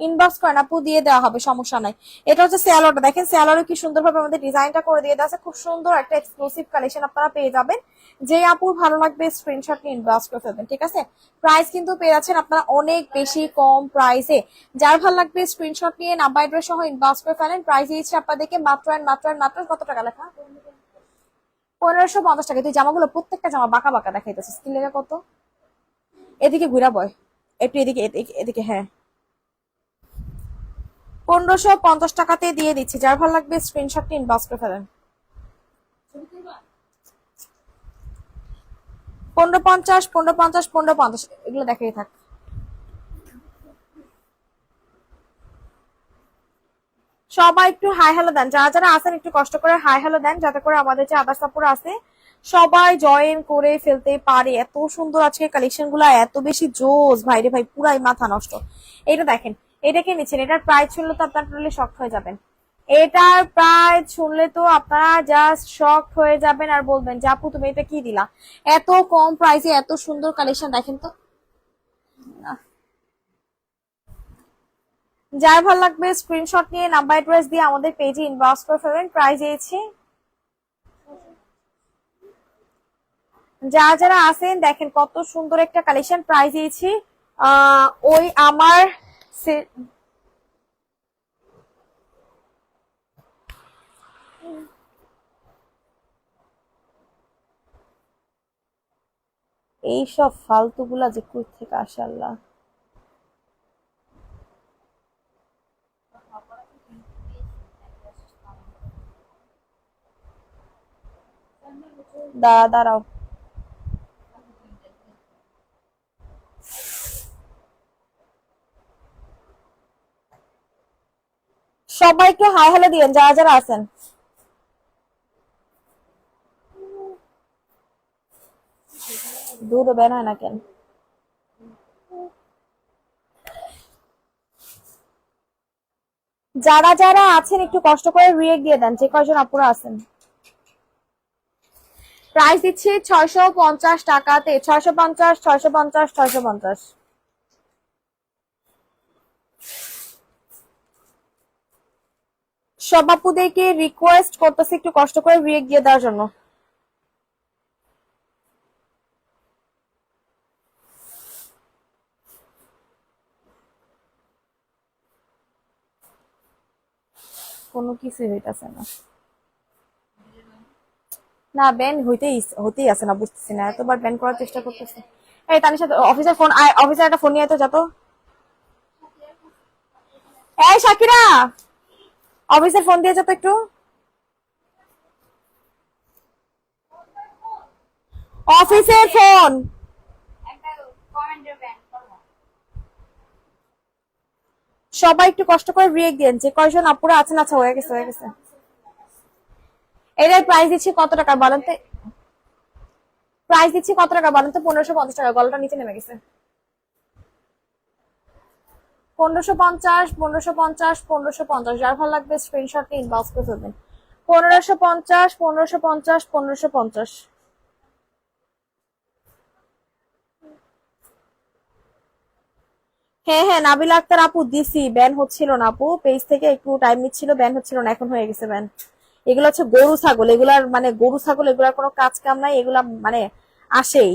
ইনবক্স করেন, আপু দিয়ে দেওয়া হবে, সমস্যা নাই। এটা হচ্ছে স্যালোয়ারটা, দেখেন স্যালোয়ারে কি সুন্দরভাবে আমাদের ডিজাইনটা করে দিয়ে দেওয়া আছে, খুব সুন্দর একটা এক্সক্লুসিভ কালেকশন আপনারা পেয়ে যাবেন। যে আপুর ভালো লাগবে স্ক্রিনশট নিয়ে ইনবক্স করে ফেলবেন, ঠিক আছে? প্রাইস কিন্তু পেয়ে যাচ্ছেন আপনারা অনেক বেশি কম প্রাইসে। যার ভালো লাগবে স্ক্রিনশট নিয়ে নাম্বার অ্যাড্রেস সহ ইনবক্স করে ফেলেন। প্রাইস দিয়েছে আপনাদেরকে মাত্র মাত্র কত টাকা লেখা? 1550 টাকা। তুই জামাগুলো প্রত্যেকটা জামা বাঁকা বাঁকা দেখাইতেছে, স্কিন লেখা কত? এদিকে ঘুরা বয় একটু, এদিকে এদিকে, হ্যাঁ 1550 টাকাতে দিয়ে দিচ্ছি। যার ভালো লাগবে স্ক্রিনশট নিয়ে ইনবক্স করে ফেলেন। 1550 1550 1550 এগুলো দেখাই থাক। সবাই একটু হাই হ্যালো দেন, যারা যারা আছেন একটু কষ্ট করে হাই হ্যালো দেন, যাতে করে আমাদের যে আদার্স আপুরা আছে সবাই জয়েন করে ফেলতে পারে। এত সুন্দর আজকে কালেকশন গুলা, এত বেশি জোস ভাইরে ভাই, পুরাই মাথা নষ্ট। এটা দেখেন, এটা কে নিচ্ছেন? এটার প্রাইস শুনলে তো আপনার টোটালি শক হয়ে যাবেন। এটার প্রাইস শুনলে তো আপনারা জাস্ট শক হয়ে যাবেন আর বলবেন যে আপু তুমি এটা কি দিলা, এত কম প্রাইসে এত সুন্দর কালেকশন। দেখেন তো, যার ভালো লাগবে স্ক্রিনশট নিয়ে নাম্বার অ্যাড্রেস দিয়ে আমাদের পেজে ইনবক্স করে ফেলবেন। প্রাইস দিয়েছি, যারা যারা আছেন দেখেন কত সুন্দর একটা কালেকশন। প্রাইস দিয়েছি ওই আমার এইসব ফালতুগুলা যে কই থেকে আসে আল্লাহ। দাঁড়াও, সবাইকে হাই হ্যালো দিয়েন যারা যারা আছেন। দুধও বের হয় না কেন? যারা যারা আছেন একটু কষ্ট করে রিয়েক্ট দিয়ে দেন, যে কয়জন আপুরা আছেন। প্রাইস দিচ্ছি 650 টাকাতে, 650 650 650। সব আপুদেরকে রিকোয়েস্ট করতেছি একটু কষ্ট করে রিয়েক্ট দিয়ে দেওয়ার জন্য। কোনো কিছু হইতাছে না, না ব্যান হতেই আছে না, বুঝতেছি না, এতবার ব্যান করার চেষ্টা করতেছে। এই তার সাথে অফিসার ফোন, অফিসার একটা ফোন নিয়ে তো যত। এই শাকিরা, অফিসের ফোন দিয়ে যত একটু। অফিসের ফোন। সবাই একটু কষ্ট করে রিয়েক্ট দেন, যে কয়জন আপুরা আছেন। আচ্ছা হয়ে গেছে হয়ে গেছে। এটার প্রাইস দিচ্ছি কত টাকা বলেন তো? প্রাইস দিচ্ছি কত টাকা বলেন তো? 1550 টাকা। গলাটা নিচে নেমে গেছে। 1550 1550 1550। যার ভালো লাগবে স্ক্রিনশট নিয়ে ইনবক্স করে ফেলবেন। 1550 1550 1550। হ্যাঁ হ্যাঁ নাবিলা আক্তার আপু দিছি, ব্যান হচ্ছিল না আপু, পেজ থেকে একটু টাইম নিচ্ছিল, ব্যান হচ্ছিল না, এখন হয়ে গেছে ব্যান। এগুলো হচ্ছে গরু ছাগল, এগুলার মানে গরু ছাগল, এগুলার কোনো কাজ কাম নাই, এগুলা মানে আসেই।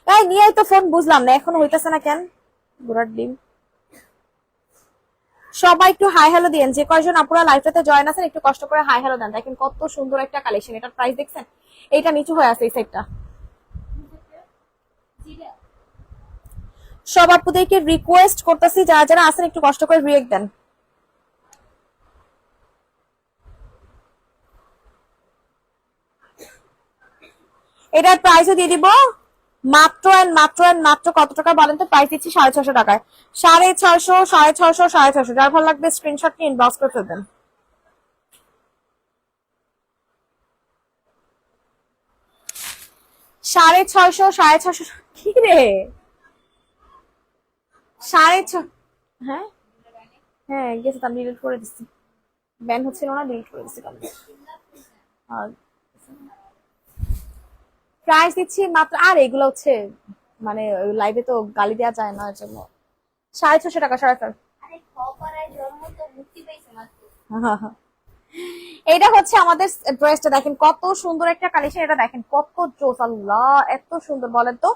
তাই নিয়ে তো ফোন, বুঝলাম না এখন হইতেছে না কেন, ঘোড়ার ডিম। সবাই একটু হাই হ্যালো দিয়েন, যে কয়জন আপুরা লাইভটাতে জয়েন আছেন একটু কষ্ট করে হাই হ্যালো দেন। দেখেন কত সুন্দর একটা কালেকশন, এটার প্রাইস দেখছেন? এইটা নিচু হয়ে আছে এই সাইডটা। সব আপুদেরকে রিকোয়েস্ট করতেছি যারা যারা আছেন একটু কষ্ট করে রিয়েক্ট দেন। এটার প্রাইসও দিয়ে দিব মাত্র মাত্র কত টাকা বলেন তো? প্রাইস দিচ্ছি 650 টাকায়। 650 650 650। যার ভালো লাগবে স্ক্রিনশট নিয়ে ইনবক্স করে ফেলবেন। 650, 650 কি রে, 650। হ্যাঁ হ্যাঁ গেছে, আমি ডিলিট করে দিচ্ছি, ব্যান হচ্ছিল না, ডিলিট করে দিচ্ছি। আর প্রাইস দিচ্ছি মাত্র, আর এগুলো হচ্ছে মানে লাইভে তো গালি দেওয়া যায় না, এর জন্য 650 টাকা, 650। এটা হচ্ছে আমাদের ড্রেসটা, দেখেন কত সুন্দর একটা কালেকশন, এটা দেখেন কত জোস, আল্লাহ এত সুন্দর বলেন তো।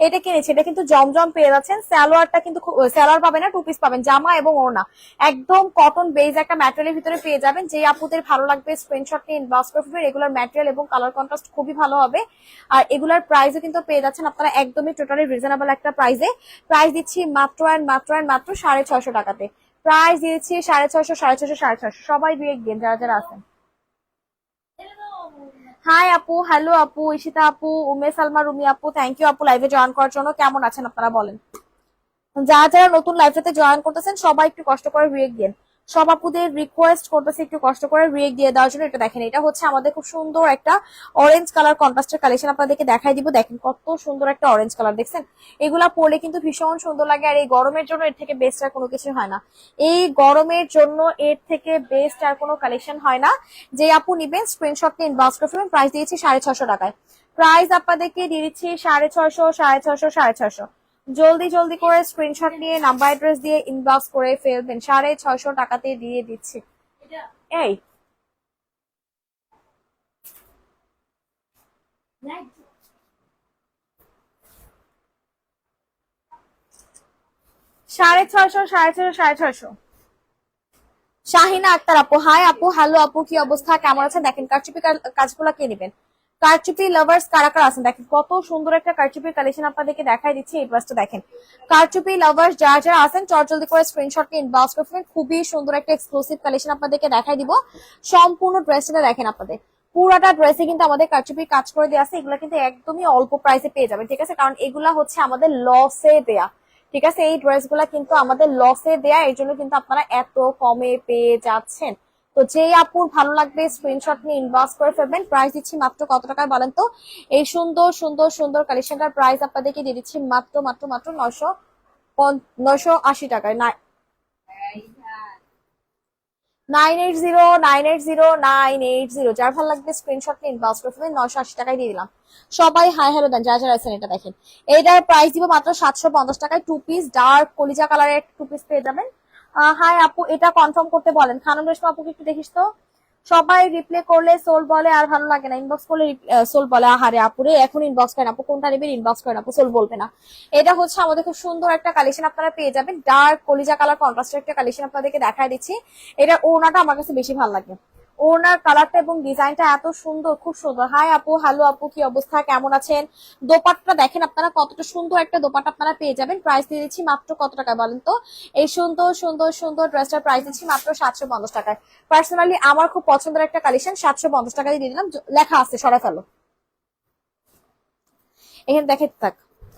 এটা কিনেছি, এটা কিন্তু জমজম পেয়ে যাচ্ছেন, সালোয়ারটা কিন্তু সালোয়ার পাবেন না, টু পিস পাবেন, জামা এবং ওড়না একদম কটন বেজ একটা ম্যাটেরিয়ালের ভিতরে পেয়ে যাবেন। যে আপুদের ভালো লাগবে স্ক্রিনশট নিয়ে ইনবক্স করে ফেলবেন, রেগুলার ম্যাটেরিয়াল এবং কালার কন্ট্রাস্ট খুবই ভালো হবে। আর এগুলার প্রাইসও কিন্তু পেয়ে যাচ্ছেন আপনারা একদমই টোটালি রিজনেবল একটা প্রাইসে। প্রাইস দিচ্ছি মাত্র অ্যান্ড মাত্র অ্যান্ড মাত্র 650 টাকাতে। প্রাইস দিয়েছি 650, 650, 650। সবাই বিয়ে গেন যারা যারা আছেন। হাই আপু, হ্যালো আপু, ঈশিতা আপু, উমে সালমা, রুমি আপু, থ্যাংক ইউ আপু লাইভে জয়েন করার জন্য। কেমন আছেন আপনারা বলেন? যারা যারা নতুন লাইভটাতে জয়েন করতেছেন সবাই একটু কষ্ট করে রিয়েক্ট দিন। সব আপুদের রিকোয়েস্ট করতেছি একটু কষ্ট করে রিয়েক্ট দিয়ে দেওয়ার জন্য। এটা দেখেন, এটা হচ্ছে আমাদের খুব সুন্দর একটা অরেঞ্জ কালার কন্ট্রাস্টের কালেকশন, আপনাদেরকে দেখাই দিব। দেখেন কত সুন্দর একটা অরেঞ্জ কালার, দেখছেন এগুলা পরলে কিন্তু ভীষণ সুন্দর লাগে। আর এই গরমের জন্য এর থেকে বেস্ট আর কোনো কিছু হয় না, এই গরমের জন্য এর থেকে বেস্ট আর কোনো কালেকশন হয় না। যে আপু নিবেন স্ক্রিনশট নিয়ে ইনবক্স করে ফেলবেন। প্রাইস দিয়েছি 650 টাকায়। প্রাইস আপনাদেরকে দিয়ে দিচ্ছি 650, 650, 650। জলদি জলদি করে স্ক্রিনশট নিয়ে নাম্বার অ্যাড্রেস দিয়ে ইনবক্স করে ফেলবেন, 650 টাকাতে দিয়ে দিচ্ছি। এই 650, 650, 650। শাহিনা আক্তার আপু, হাই আপু, হ্যালো আপু, কি অবস্থা, কেমন আছেন? দেখেন কারচুপি কাজগুলো কে নেবেন, কারচুপি লাভার্স কারা কারা আছেন, দেখেন কত সুন্দর একটা কারচুপির কালেকশন আপনাদেরকে দেখাই দিচ্ছি। এই ড্রেসটা দেখেন, কারচুপি লাভার্স যারা যারা আছেন জলদি করে স্ক্রিনশট নিয়ে ইনবক্স করবেন। খুবই সুন্দর একটা এক্সক্লুসিভ কালেকশন আপনাদেরকে দেখাই দিব। সম্পূর্ণ ড্রেসটা দেখেন, আপনাদের পুরাটা ড্রেসে কিন্তু আমাদের কারচুপি কাজ করে দেওয়া আছে। এগুলো কিন্তু একদমই অল্প প্রাইসে পেয়ে যাবেন, ঠিক আছে, কারণ এগুলা হচ্ছে আমাদের লসে দেয়া, ঠিক আছে, এই ড্রেস গুলা কিন্তু আমাদের লসে দেয়া, এর জন্য কিন্তু আপনারা এত কমে পেয়ে যাচ্ছেন। তো যেই আপুর ভালো লাগবে স্ক্রিনশট নিয়ে ইনবক্স করে ফেলবেন। প্রাইস দিচ্ছি মাত্র কত টাকায় বলেন তো? এই সুন্দর সুন্দর সুন্দর কালেকশনটার প্রাইস আপনাদেরকে দিয়ে দিচ্ছি মাত্র মাত্র মাত্র 980 টাকায়। 980, 980, 980। যার ভালো লাগবে স্ক্রিনশট নিয়ে ইনবক্স করে ফেলবেন, 980 টাকায় দিয়ে দিলাম। সবাই হাই হ্যালো দেন যারা যারা আছেন। এটা দেখেন, এইটার প্রাইস দিব মাত্র 750 টাকায়। টু পিস ডার্ক কলিজা কালারের টু পিস পেয়ে যাবেন। হাই আপু, এটা কনফার্ম করতে বলেন, খানম রেশমা আপুকে একটু দেখিস তো। সবাই রিপ্লে করলে সোল বলে আর ভালো লাগে না, ইনবক্স করলে সোল বলে। আহারে আপুরে, এখন ইনবক্স করেন আপু, কোনটা নেবেন ইনবক্স করেন আপু, সোল বলবে না। এটা হচ্ছে আমাদের খুব সুন্দর একটা কালেকশন, আপনারা পেয়ে যাবেন ডার্ক কলিজা কালার কন্ট্রাস্টের একটা কালেকশন আপনাদেরকে দেখায় দিচ্ছি। এটা ওড়নাটা আমার কাছে বেশি ভালো লাগে, ওড়নার কালারটা এবং ডিজাইনটা এত সুন্দর, খুব সুন্দর। হাই আপু, হ্যালো আপু, কি অবস্থা, কেমন আছেন? দোপাট্টা দেখেন আপনারা, কতটা সুন্দর একটা দোপাট্টা আপনারা পেয়ে যাবেন। প্রাইস দিয়ে দিচ্ছি মাত্র কত টাকায় বলেন তো? এই সুন্দর সুন্দর সুন্দর ড্রেসটার প্রাইস দিচ্ছি মাত্র 750 টাকায়। পার্সোনালি আমার খুব পছন্দের একটা কালেকশন, 750 টাকায় দিয়ে দিলাম। লেখা আছে, সরাই ফেলো, এখানে দেখে থাক।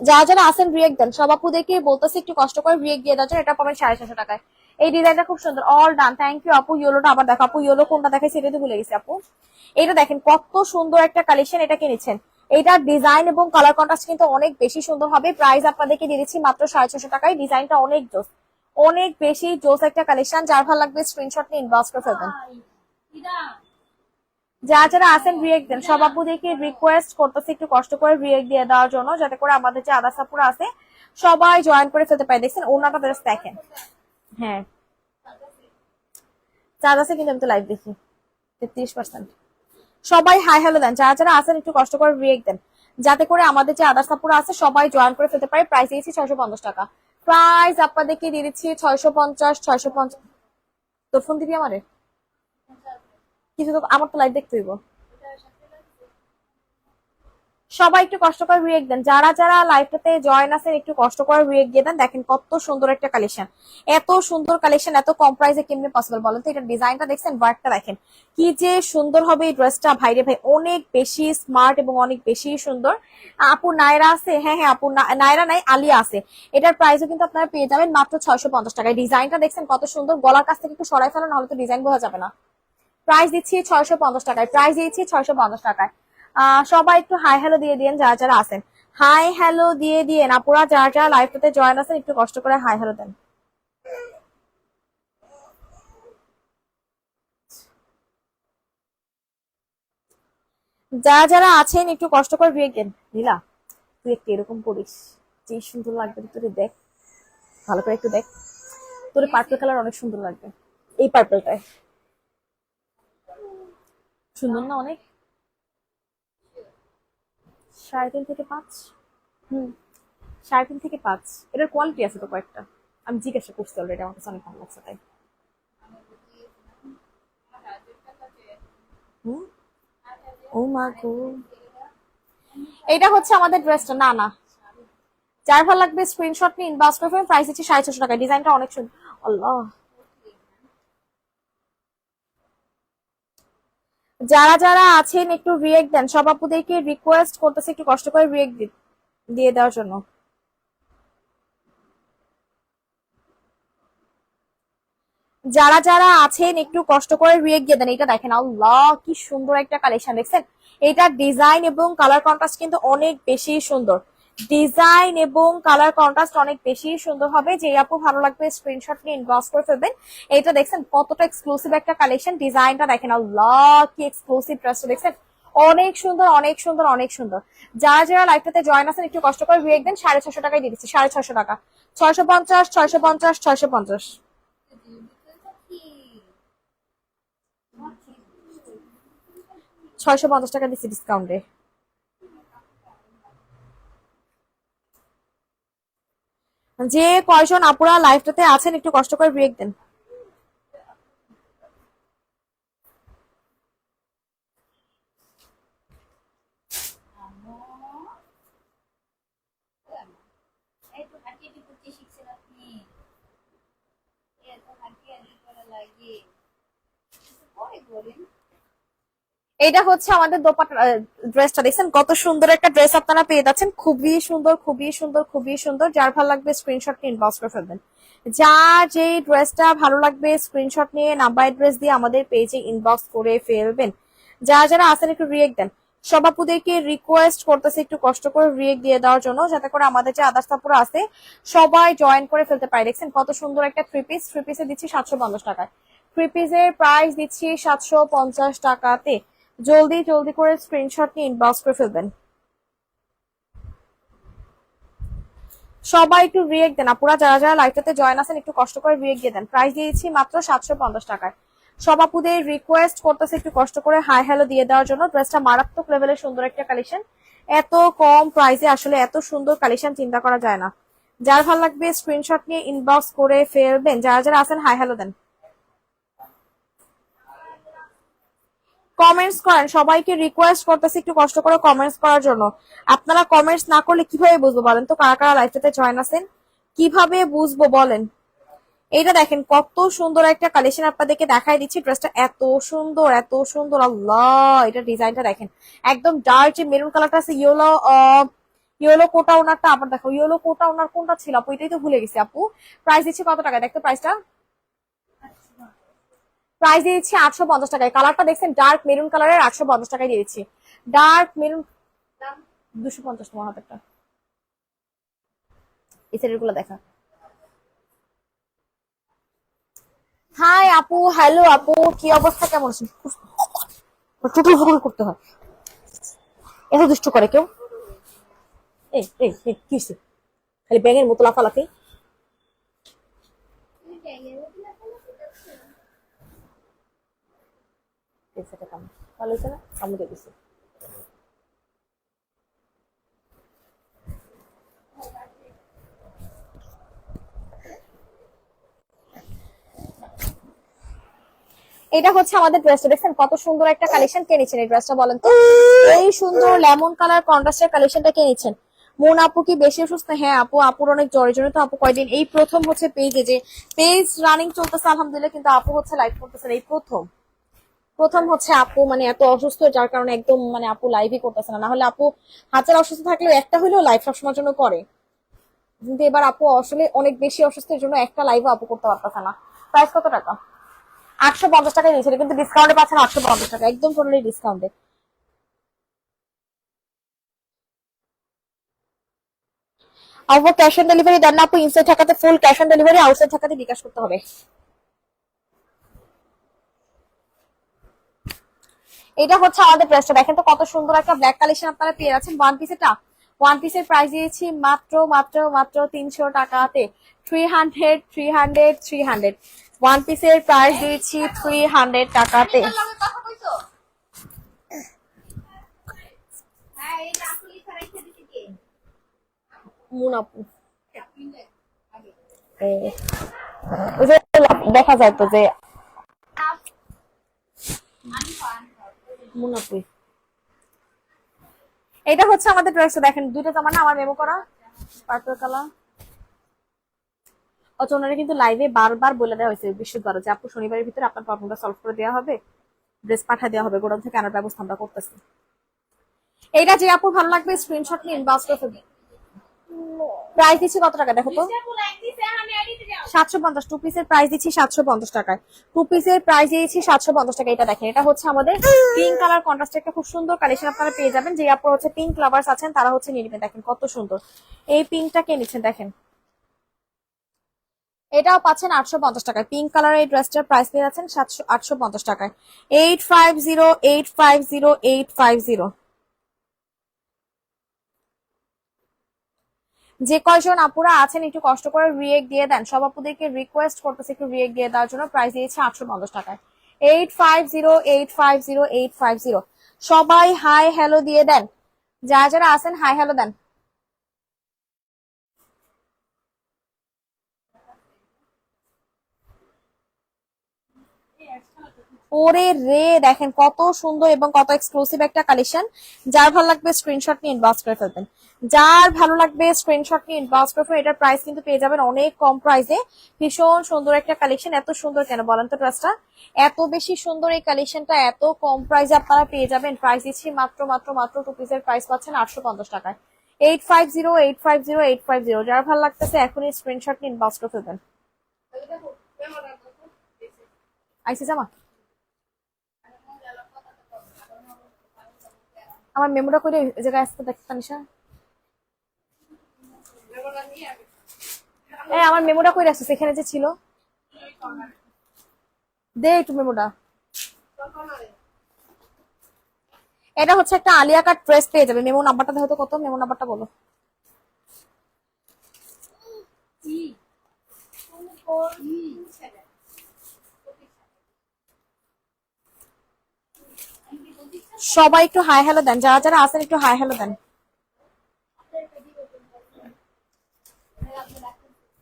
যারা যারা আসেন রিয়েক্ট দেন, সব আপুদেরকে বলতেছি একটু কষ্ট করে রিয়েক্ট দিয়ে দেওয়ার জন্য। এটা পাবেন 650 টাকায়। এই ডিজাইনটা খুব সুন্দর, অল ডান, থ্যাংক ইউ আপু। ইয়েলোটা আবার দেখো আপু, ইয়েলো কোনটা দেখাই সেটা তো ভুলে গেছি আপু। এটা দেখেন কত সুন্দর একটা কালেকশন, এটা কিনেছেন, এইটার ডিজাইন এবং কালার কন্ট্রাস্ট কিন্তু অনেক বেশি সুন্দর হবে। প্রাইস আপনাদেরকে দিয়ে দিচ্ছি মাত্র 650 টাকায়। ডিজাইনটা অনেক জোস, অনেক বেশি জোস একটা কালেকশন। যার ভালো লাগবে স্ক্রিনশট নিয়ে ইনবক্স করে ফেলবেন। যারা যারা আছেন রিয়েক্ট দেন, সব আপুদেরকে রিকোয়েস্ট করতেছি একটু কষ্ট করে রিয়েক্ট দিয়ে দেওয়ার জন্য, যাতে করে আমাদের যে আদার সাপুরা আছে সবাই জয়েন করে ফেলতে পারে। দেখছেন ওনাটা জাস্ট দেখেন, হ্যাঁ চার্জ আছে কিন্তু আমি তো লাইভ দেখি 33%। সবাই হাই হ্যালো দেন, যারা যারা আছেন একটু কষ্ট করে রিয়েক্ট দেন, যাতে করে আমাদের যে আদার সাপুরা আছে সবাই জয়েন করে ফেলতে পারে। প্রাইস দিয়েছি 650 টাকা। প্রাইস আপনাদেরকে দিয়ে দিচ্ছি 650, 650। তোর ফোন দিবি আমারে কিছু, তো আমার তো লাইভ দেখতে হইব। সবাই একটু কষ্ট করে রিয়েক্ট দেন, যারা যারা লাইভটাতে জয়েন আছেন একটু কষ্ট করে রিয়েক্ট দিয়ে দেন। দেখেন কত সুন্দর একটা কালেকশন, এত সুন্দর কালেকশন এত কম প্রাইসে কেমনে পসিবল বলেন তো? এটা ডিজাইনটা দেখছেন, ওয়ার্কটা দেখেন কি যে সুন্দর হবে এই ড্রেসটা। ভাইরে ভাই অনেক বেশি স্মার্ট এবং অনেক বেশি সুন্দর। আপু নায়রা আছে, হ্যাঁ হ্যাঁ আপু, নায়রা নাই, আলিয়া আছে। এটার প্রাইসও কিন্তু আপনারা পেয়ে যাবেন মাত্র 650 টাকায়। ডিজাইনটা দেখছেন কত সুন্দর, গলার কাছ থেকে একটু সরাই ফেলেন, নাহলে তো ডিজাইন বোঝা যাবে না। প্রাইস দিচ্ছি 650 টাকায়, প্রাইস দিচ্ছি 650 টাকায়। সবাই একটু হাই হ্যালো দিয়ে দিন যারা যারা আছেন, হাই হ্যালো দিয়ে দিন আপুরা, যারা যারা লাইভটাতে জয়েন আছেন একটু কষ্ট করে হাই হ্যালো দেন। যারা যারা আছেন একটু কষ্ট করে রিয়েক্ট দেন। নীলা তুই একটু এরকম করিস, যে সুন্দর লাগবে তোর, দেখ ভালো করে একটু দেখ, তোর পার্পল কালার অনেক সুন্দর লাগবে, এই পার্পলটায় সুন্দর না অনেক? 3.5 থেকে 5। হুম, 3.5 থেকে 5। এটার কোয়ালিটি আছে তো কয়েকটা, আমি জিজ্ঞাসা করছি অলরেডি, আমার কাছে অনেক ভালো লাগছে তাই। হুম, ও মা গো, এটা হচ্ছে আমাদের ড্রেসটা। না না, যার ভালো লাগবে স্ক্রিনশট নিয়ে ইনবক্স করবেন, প্রাইস হচ্ছে 650 টাকা, ডিজাইনটা অনেক সুন্দর। আল্লাহ, যারা যারা আছেন একটু রিয়েক্ট দেন, সব আপুদেরকে রিকোয়েস্ট করতেছে একটু কষ্ট করে রিয়েক্ট দিয়ে দেওয়ার জন্য। যারা যারা আছেন একটু কষ্ট করে রিয়েক্ট দিয়ে দেন। এটা দেখেন, আল্লাহ কি সুন্দর একটা কালেকশন দেখছেন, এটার ডিজাইন এবং কালার কন্ট্রাস্ট কিন্তু অনেক বেশি সুন্দর, ডিজাইন এবং কালার কন্ট্রাস্ট অনেক বেশি সুন্দর হবে। যে আপু ভালো লাগবে স্ক্রিনশট নিয়ে ইনবক্স করে ফেলবেন। এটা দেখছেন কতটা এক্সক্লুসিভ একটা কালেকশন, ডিজাইনটা দেখেন, আল্লাহ কি এক্সক্লুসিভ ড্রেসটা দেখছেন, অনেক সুন্দর অনেক সুন্দর অনেক সুন্দর। যারা যারা লাইভটাতে জয়েন আছেন একটু কষ্ট করে রিয়েক্ট দেন। 650 টাকায় দিয়ে দিচ্ছি, 650 টাকা, 650, 650, 650, 650 টাকা দিচ্ছি ডিসকাউন্টে। যে কয়জন আপুরা লাইভটাতে আছেন একটু কষ্ট করে ব্রেক দেন। এটা হচ্ছে আমাদের দোপাট্টা ড্রেসটা, দেখছেন কত সুন্দর একটা ড্রেস আপনারা পেয়ে যাচ্ছেন, খুবই সুন্দর খুবই সুন্দর খুবই সুন্দর। যার ভালো লাগবে স্ক্রিনশট নিয়ে ইনবক্স করে ফেলবেন। যার যেই ড্রেসটা ভালো লাগবে স্ক্রিনশট নিয়ে নাম্বার অ্যাড্রেস দিয়ে আমাদের পেজে ইনবক্স করে ফেলবেন। যারা যারা আছেন একটু রিয়েক্ট দেন। সভাপতিকে রিকোয়েস্ট করতেছে একটু কষ্ট করে রিয়েক্ট দিয়ে দেওয়ার জন্য, যাতে করে আমাদের যে আদার্স আপুরা আছে সবাই জয়েন করে ফেলতে পারে। দেখছেন কত সুন্দর একটা থ্রি পিস, থ্রি পিসে দিচ্ছি 750 টাকায়, থ্রি পিসের প্রাইস দিচ্ছি 750 টাকাতে। জলদি জলদি করে স্ক্রিনশট নিয়ে ইনবক্স করে ফেলবেন। সবাই একটু রিয়েক্ট দেন আপুরা, যারা যারা লাইভটাতে জয়েন আছেন একটু কষ্ট করে রিয়েক্ট দিয়ে দেন। প্রাইস দিয়েছি মাত্র 750 টাকায়। সব আপুদের রিকোয়েস্ট করতেছে একটু কষ্ট করে হাই হ্যালো দিয়ে দেওয়ার জন্য। ড্রেসটা মারাত্মক লেভেলের সুন্দর একটা কালেকশন, এত কম প্রাইসে আসলে এত সুন্দর কালেকশন চিন্তা করা যায় না। যার ভালো লাগবে স্ক্রিনশট নিয়ে ইনবক্স করে ফেলবেন। যারা যারা আছেন হাই হ্যালো দেন, কমেন্টস করেন। সবাইকে রিকোয়েস্ট করতেছি একটু কষ্ট করে কমেন্টস করার জন্য। আপনারা কমেন্টস না করলে কিভাবে বুঝবো বলেন তো কারা কারা লাইভটাতে জয়েন আছেন, কিভাবে বুঝবো বলেন। এইটা দেখেন কত সুন্দর একটা কালেকশন আপনাদেরকে দেখাই দিচ্ছি, ড্রেসটা এত সুন্দর এত সুন্দর, আল্লাহ এটা ডিজাইনটা দেখেন, একদম ডার্ক যে মেরুন কালারটা আছে, ইয়েলো ইয়েলো কোটা ওনারটা আবার দেখো, ইয়েলো কোটা ওনার কোনটা ছিল আপু, এটাই তো ভুলে গেছি আপু। প্রাইস দিচ্ছি কত টাকা দেখতো প্রাইসটা, প্রাইস দিয়ে দিচ্ছি 850 টাকায়। কালারটা দেখছেন ডার্ক মেরুন কালারের, 850 টাকায় দিয়ে দিচ্ছি। ডার্ক মেরুন 250 তোমার হাতেরটা, এই সাইডের গুলো দেখা। হাই আপু, হ্যালো আপু, কি অবস্থা, কেমন আছেন? চুকুল ফুকুল করতে হয়, এত দুষ্ট করে কেউ। এই এই এই কি হইছে? খালি ব্যাঙের মতো লাফালাফি। ভালো হয়েছে না, আমি দেখেছি। এটা হচ্ছে আমাদের ড্রেসটা, দেখছেন কত সুন্দর একটা কালেকশন। কে নিচ্ছেন এই ড্রেসটা বলেন তো? এই সুন্দর লেমন কালার কন্ট্রাস্টের কালেকশনটা কে নিচ্ছেন? মন আপু কি বেশি অসুস্থ? হ্যাঁ আপু, আপুর অনেক জ্বরের জন্য তো আপু কয়দিন, এই প্রথম হচ্ছে পেজে যে পেজ রানিং চলতেছে আলহামদুলিল্লাহ, কিন্তু আপু হচ্ছে লাইভ করতেছেন এই প্রথম। প্রথম হচ্ছে আপু মানে এত অসুস্থ, যার কারণে একদম মানে আপু লাইভই করতেছে না। না হলে আপু হাতের অসুস্থ থাকলেও একটা হইলেও লাইভ সবসময়ের জন্য করে, কিন্তু এবার আপু আসলে অনেক বেশি অসুস্থের জন্য একটা লাইভও আপু করতে পারতেছে না। প্রাইস কত টাকা? 850 টাকায় দিয়েছিল, কিন্তু ডিসকাউন্টে পাচ্ছেন 850 টাকা, একদম টোটালি ডিসকাউন্টে। আপু ক্যাশ অন ডেলিভারি দেন না আপু? ইনসাইড ঢাকাতে full cash on delivery, outside ঢাকাতে বিকাশ করতে হবে। এটা হচ্ছে আমাদের ড্রেসটা, দেখেন তো কত সুন্দর একটা ব্ল্যাক কালেকশন আপনারা পেয়ে যাচ্ছেন। ওয়ান পিসেরটা, ওয়ান পিসের প্রাইস দিয়েছি মাত্র মাত্র মাত্র 300 টাকাতে। 300 ওয়ান পিসের প্রাইস দিয়েছি 300 টাকাতে। মুনাপু ওই যে দেখা যায় তো যে মুনাপুই। এটা হচ্ছে আমাদের ড্রেসটা, দেখেন দুইটা জামা না আমার মেমো করা, পার্পল কালার। অথচ ওনারা কিন্তু লাইভে বারবার বলে দেওয়া হয়েছে বৃহস্পতিবার যে আপু শনিবারের ভিতরে আপনার প্রবলেমটা সলভ করে দেওয়া হবে, ড্রেস পাঠিয়ে দেওয়া হবে, গোডাউন থেকে আনার ব্যবস্থা আমরা করতেছি। এইটা যে আপু ভালো লাগবে স্ক্রিনশট নিন, বাস করে ফেলবেন। প্রাইস দিচ্ছি কত টাকা দেখো তো, 750। টু পিসের প্রাইস দিচ্ছি 750 টাকায়। টু পিসের প্রাইস দিয়েছি 750 টাকা। এটা দেখেন, এটা হচ্ছে আমাদের পিঙ্ক কালার কন্ট্রাস্ট, একটা খুব সুন্দর কালেকশন আপনারা পেয়ে যাবেন। যে আপনারা হচ্ছে পিঙ্ক লাভার্স আছেন তারা হচ্ছে নিয়ে নেবেন। দেখেন কত সুন্দর এই পিঙ্কটা কে নিচ্ছেন দেখেন। এটাও পাচ্ছেন 850 টাকায়। পিঙ্ক কালারের এই ড্রেসটার প্রাইস পেয়ে যাচ্ছেন 850 টাকায়। 850850। যে কয়জন আপুরা আছেন একটু কষ্ট করে রিয়েক্ট দিয়ে দেন, সব আপুদেরকে রিকোয়েস্ট করতেছে একটু রিয়েক্ট দিয়ে দেওয়ার জন্য। প্রাইস দিয়েছে 850 টাকায়। 850850। সবাই হাই হ্যালো দিয়ে দেন, যারা যারা আছেন হাই হ্যালো দেন। ওরে রে দেখেন কত সুন্দর এবং কত এক্সক্লুসিভ একটা কালেকশন। যার ভালো লাগবে স্ক্রিনশট নিয়ে ইনবক্স করে ফেলবেন। যার ভালো লাগবে স্ক্রিনশট নিয়ে ইনবক্স করে ফেলবেন। এটার প্রাইস কিন্তু পেয়ে যাবেন অনেক কম প্রাইসে। ভীষণ সুন্দর একটা কালেকশন। এত সুন্দর কেন বলেন তো ড্রেসটা? এত বেশি সুন্দর এই কালেকশনটা এত কম প্রাইসে আপনারা পেয়ে যাবেন। প্রাইস দিচ্ছি মাত্র মাত্র মাত্র টু পিসের প্রাইস পাচ্ছেন 850 টাকায়। 850850। যার ভালো লাগতেছে এখনই স্ক্রিনশট নিয়ে ইনবক্স করে ফেলবেন। আইসি জামা আমার মেমোটা করে এই জায়গায় আসতে দেখতে তানিশা। আমার মেমোটা কই রাখছিস এখানে যে ছিল, দে একটু মেমোটা। এটা হচ্ছে একটা আলিয়া কাট ড্রেস পেয়ে যাবে। মেমো নাম্বারটা দেখো তো কত, মেমো নাম্বারটা বলো। সবাই একটু হাই হ্যালো দেন, যারা যারা আছেন একটু হাই হ্যালো দেন।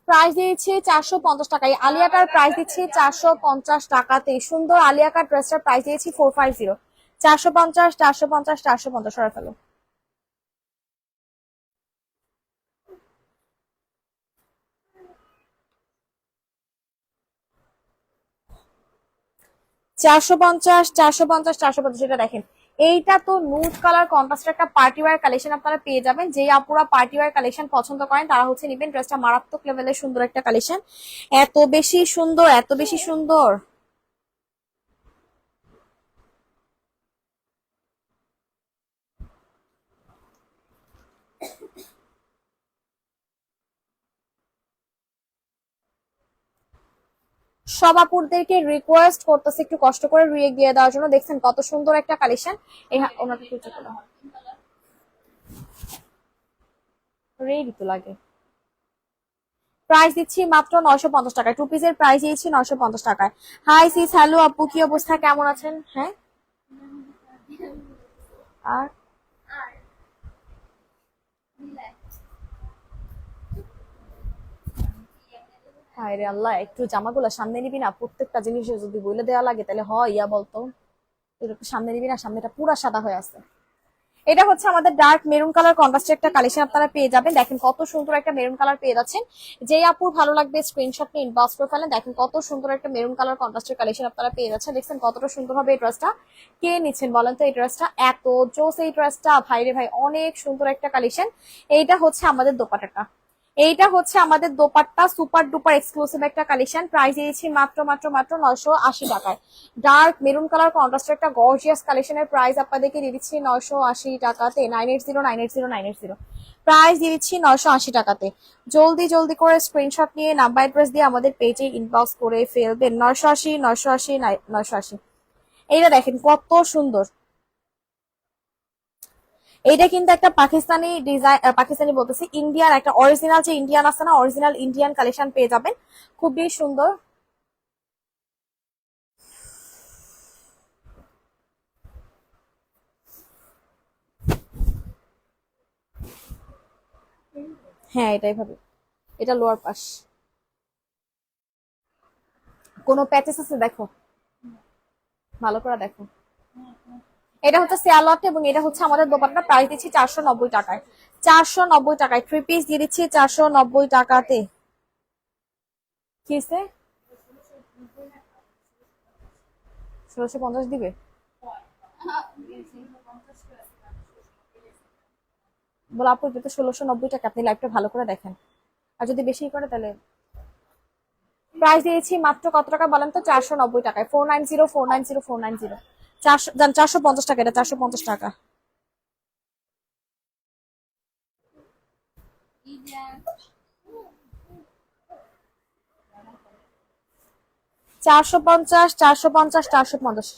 প্রাইস দিয়েছি 450 টাকা। এই আলিয়াটার প্রাইস দিচ্ছি 450 টাকাতে। সুন্দর আলিয়া কাট ড্রেসটার প্রাইস দিয়েছি 450। 450 450 450 সরা ফেলো। 450 450 450। এটা দেখেন, এইটা তো নুড কালার কন্ট্রাস্টের একটা পার্টি ওয়্যার কালেকশন আপনারা পেয়ে যাবেন। যে আপুরা পার্টি ওয়্যার কালেকশন পছন্দ করেন তারা হচ্ছে নিবেন। ড্রেসটা মারাত্মক লেভেলের সুন্দর একটা কালেকশন, এত বেশি সুন্দর এত বেশি সুন্দর। সব আপুরদেরকে রিকোয়েস্ট করতেছে একটু কষ্ট করে রিয়েক্ট দিয়ে দেওয়ার জন্য। দেখছেন কত সুন্দর একটা কালেকশন। এই ওনাকে একটু চেক করো, রেডি তো লাগে। প্রাইস দিচ্ছি মাত্র 950 টাকায়। টু পিসের প্রাইস দিয়েছি 950 টাকায়। হাই সিস, হ্যালো আপু, কি অবস্থা, কেমন আছেন? হ্যাঁ আর হায় রে আল্লাহ, একটু জামাগুলা সামনে নিবি না? প্রত্যেকটা জিনিস যদি বলে দেওয়া লাগে তাহলে হয় ইয়া বলতো, একটু সামনে নিবি না? সামনেটা পুরা সাদা হয়ে আছে। এটা হচ্ছে আমাদের ডার্ক মেরুন কালার কন্ট্রাস্টের একটা কালেকশন আপনারা পেয়ে যাবেন। দেখেন কত সুন্দর একটা মেরুন কালার পেয়ে যাচ্ছেন। যে আপুর ভালো লাগবে স্ক্রিনশট নিয়ে ইনবক্স করে ফেলেন। দেখেন কত সুন্দর একটা মেরুন কালার কন্ট্রাস্টের কালেকশন আপনারা পেয়ে যাচ্ছেন। দেখছেন কতটা সুন্দর হবে এই ড্রেসটা। কে নিচ্ছেন বলেন তো? এই ড্রেসটা এত জোস, এই ড্রেসটা ভাই রে ভাই অনেক সুন্দর একটা কালেকশন। এইটা হচ্ছে আমাদের দোপাট্টাটা। এইটা হচ্ছে আমাদের দোপাট্টা, সুপার ডুপার এক্সক্লুসিভ একটা কালেকশন। প্রাইস দিয়েছি মাত্র মাত্র মাত্র 980 টাকায়। ডার্ক মেরুন কালার কন্ট্রাস্টের একটা গর্জিয়াস কালেকশনের প্রাইস আপনাদেরকে দিয়ে দিচ্ছি 980 টাকাতে। 980980 প্রাইস দিয়ে দিচ্ছি 980 টাকাতে। জলদি জলদি করে স্ক্রিনশট নিয়ে নাম্বার অ্যাড্রেস দিয়ে আমাদের পেজে ইনবক্স করে ফেলবেন। 980 980 980। এইটা দেখেন কত সুন্দর। এইটা কিন্তু একটা পাকিস্তানি ডিজাইন, পাকিস্তানি বলতেছি, ইন্ডিয়ান একটা অরিজিনাল যে ইন্ডিয়ান আছে না, অরিজিনাল ইন্ডিয়ান কালেকশন পেয়ে যাবেন। খুবই সুন্দর। হ্যাঁ এটাই ভাবে। এটা লোয়ার পাশ, কোনো প্যাচেস আছে দেখো, ভালো করে দেখো। এটা হচ্ছে সালোয়ার এবং এটা হচ্ছে আমাদের দোপাট্টা। প্রাইস দিচ্ছি 490 টাকায়। 490 টাকায় থ্রি পিস দিয়ে দিচ্ছি 490 টাকাতে। কিসে 1650 দিবে? বলে আপু এটা তো 1690 টাকা, আপনি লাইভটা ভালো করে দেখেন, আর যদি বেশি করে তাহলে। প্রাইস দিয়েছি মাত্র কত টাকা বলেন তো? 490 টাকায়। 490 490 490। 450 টাকা, এটা 450 টাকা। 450 450 450।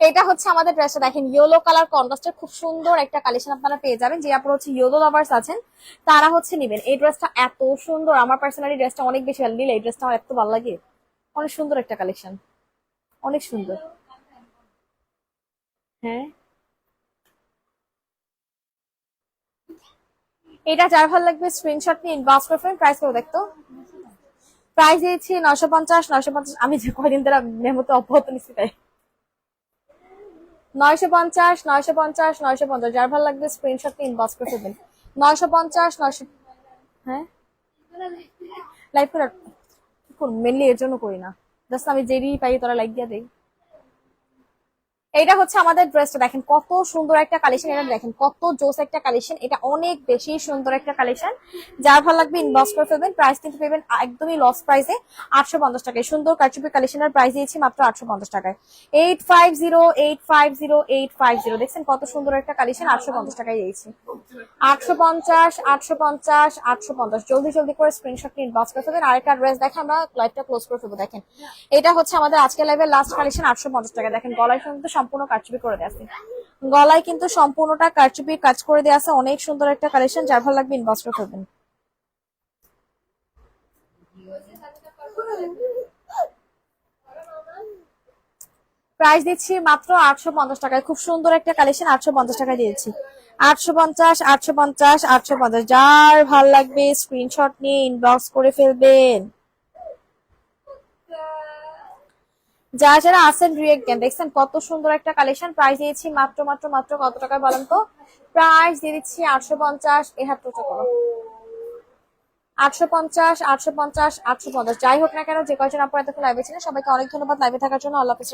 এটা হচ্ছে আমাদের ড্রেসটা দেখেন, ইয়েলো কালার কন্ট্রাস্টের খুব সুন্দর একটা কালেকশন আপনারা পেয়ে যাবেন। যে আপনারা হচ্ছে ইয়েলো লাভার্স আছেন তারা হচ্ছে নিবেন। এই ড্রেসটা এত সুন্দর, আমার পার্সোনালি ড্রেসটা অনেক বেশি ভালো নিলে, এই ড্রেসটা আমার এত ভালো লাগে। অনেক সুন্দর একটা কালেকশন, অনেক সুন্দর। হ্যাঁ এটা যার ভালো লাগবে স্ক্রিনশট নিয়ে ইনবক্স করবেন। প্রাইস করে দেখতো। প্রাইস দিয়েছি 950 950। আমি যে কয়দিন ধরে মেমোতে অব্যাহত নিচ্ছি তাই। 950 950 950, যার ভালো লাগবে স্ক্রিনশট নিয়ে ইনবক্স করে ফেলবেন। 950 900। হ্যাঁ লাইক করে মেনলি এর জন্য করি না, জাস্ট আমি যেই পাই তোরা লাইক দিয়ে দেই। এটা হচ্ছে আমাদের ড্রেসটা দেখেন কত সুন্দর একটা কালেকশন। এটা দেখেন কত জোস একটা কালেকশন, এটা অনেক বেশি সুন্দর একটা কালেকশন। যার ভালো লাগবে ইনবক্স করে ফেলবেন। প্রাইস কিন্তু পেবেন একদমই লস প্রাইসে 850 টাকায়। সুন্দর কারচুপি কালেকশনের প্রাইস দিয়েছি মাত্র 850 টাকায়। 850 850 850। দেখছেন কত সুন্দর একটা কালেকশন, 850 টাকায় দিয়েছি। 850 850 850। জলদি জলদি করে স্ক্রিনশট নিয়ে ইনবক্স করে ফেলবেন। আরেকটা ড্রেস দেখে আমরা লাইভটা ক্লোজ করে ফেলবো। দেখেন এটা হচ্ছে আমাদের আজকের লাইভের লাস্ট কালেকশন, 850 টাকা। দেখেন গলায় কিন্তু সম্পূর্ণ কারচুপি করে দেওয়া আছে, গলায় কিন্তু সম্পূর্ণটা কারচুপি কাজ করে দেওয়া আছে। অনেক সুন্দর একটা কালেকশন, যার ভালো লাগবে ইনবক্স করে ফেলবেন। প্রাইস দিচ্ছি মাত্র 850 টাকায়। খুব সুন্দর একটা কালেকশন, 850 টাকায় দিয়েছি। 850 850 850। যার ভাল লাগবে স্ক্রিনশট নিয়ে ইনবক্স করে ফেলবেন। যারা যারা আছেন রিয়েক্ট দেন। দেখছেন কত সুন্দর একটা কালেকশন। প্রাইস দিয়েছি মাত্র মাত্র মাত্র কত টাকায় বলেন তো? প্রাইস দিয়ে দিচ্ছি 850। এ হাত তো করো। 850 850 850। যাই হোক না কেন, যে কয়জন আপনারা এতক্ষণ লাইভে ছিলেন সবাইকে অনেক ধন্যবাদ লাইভে থাকার জন্য। আল্লাহ হাফেজ।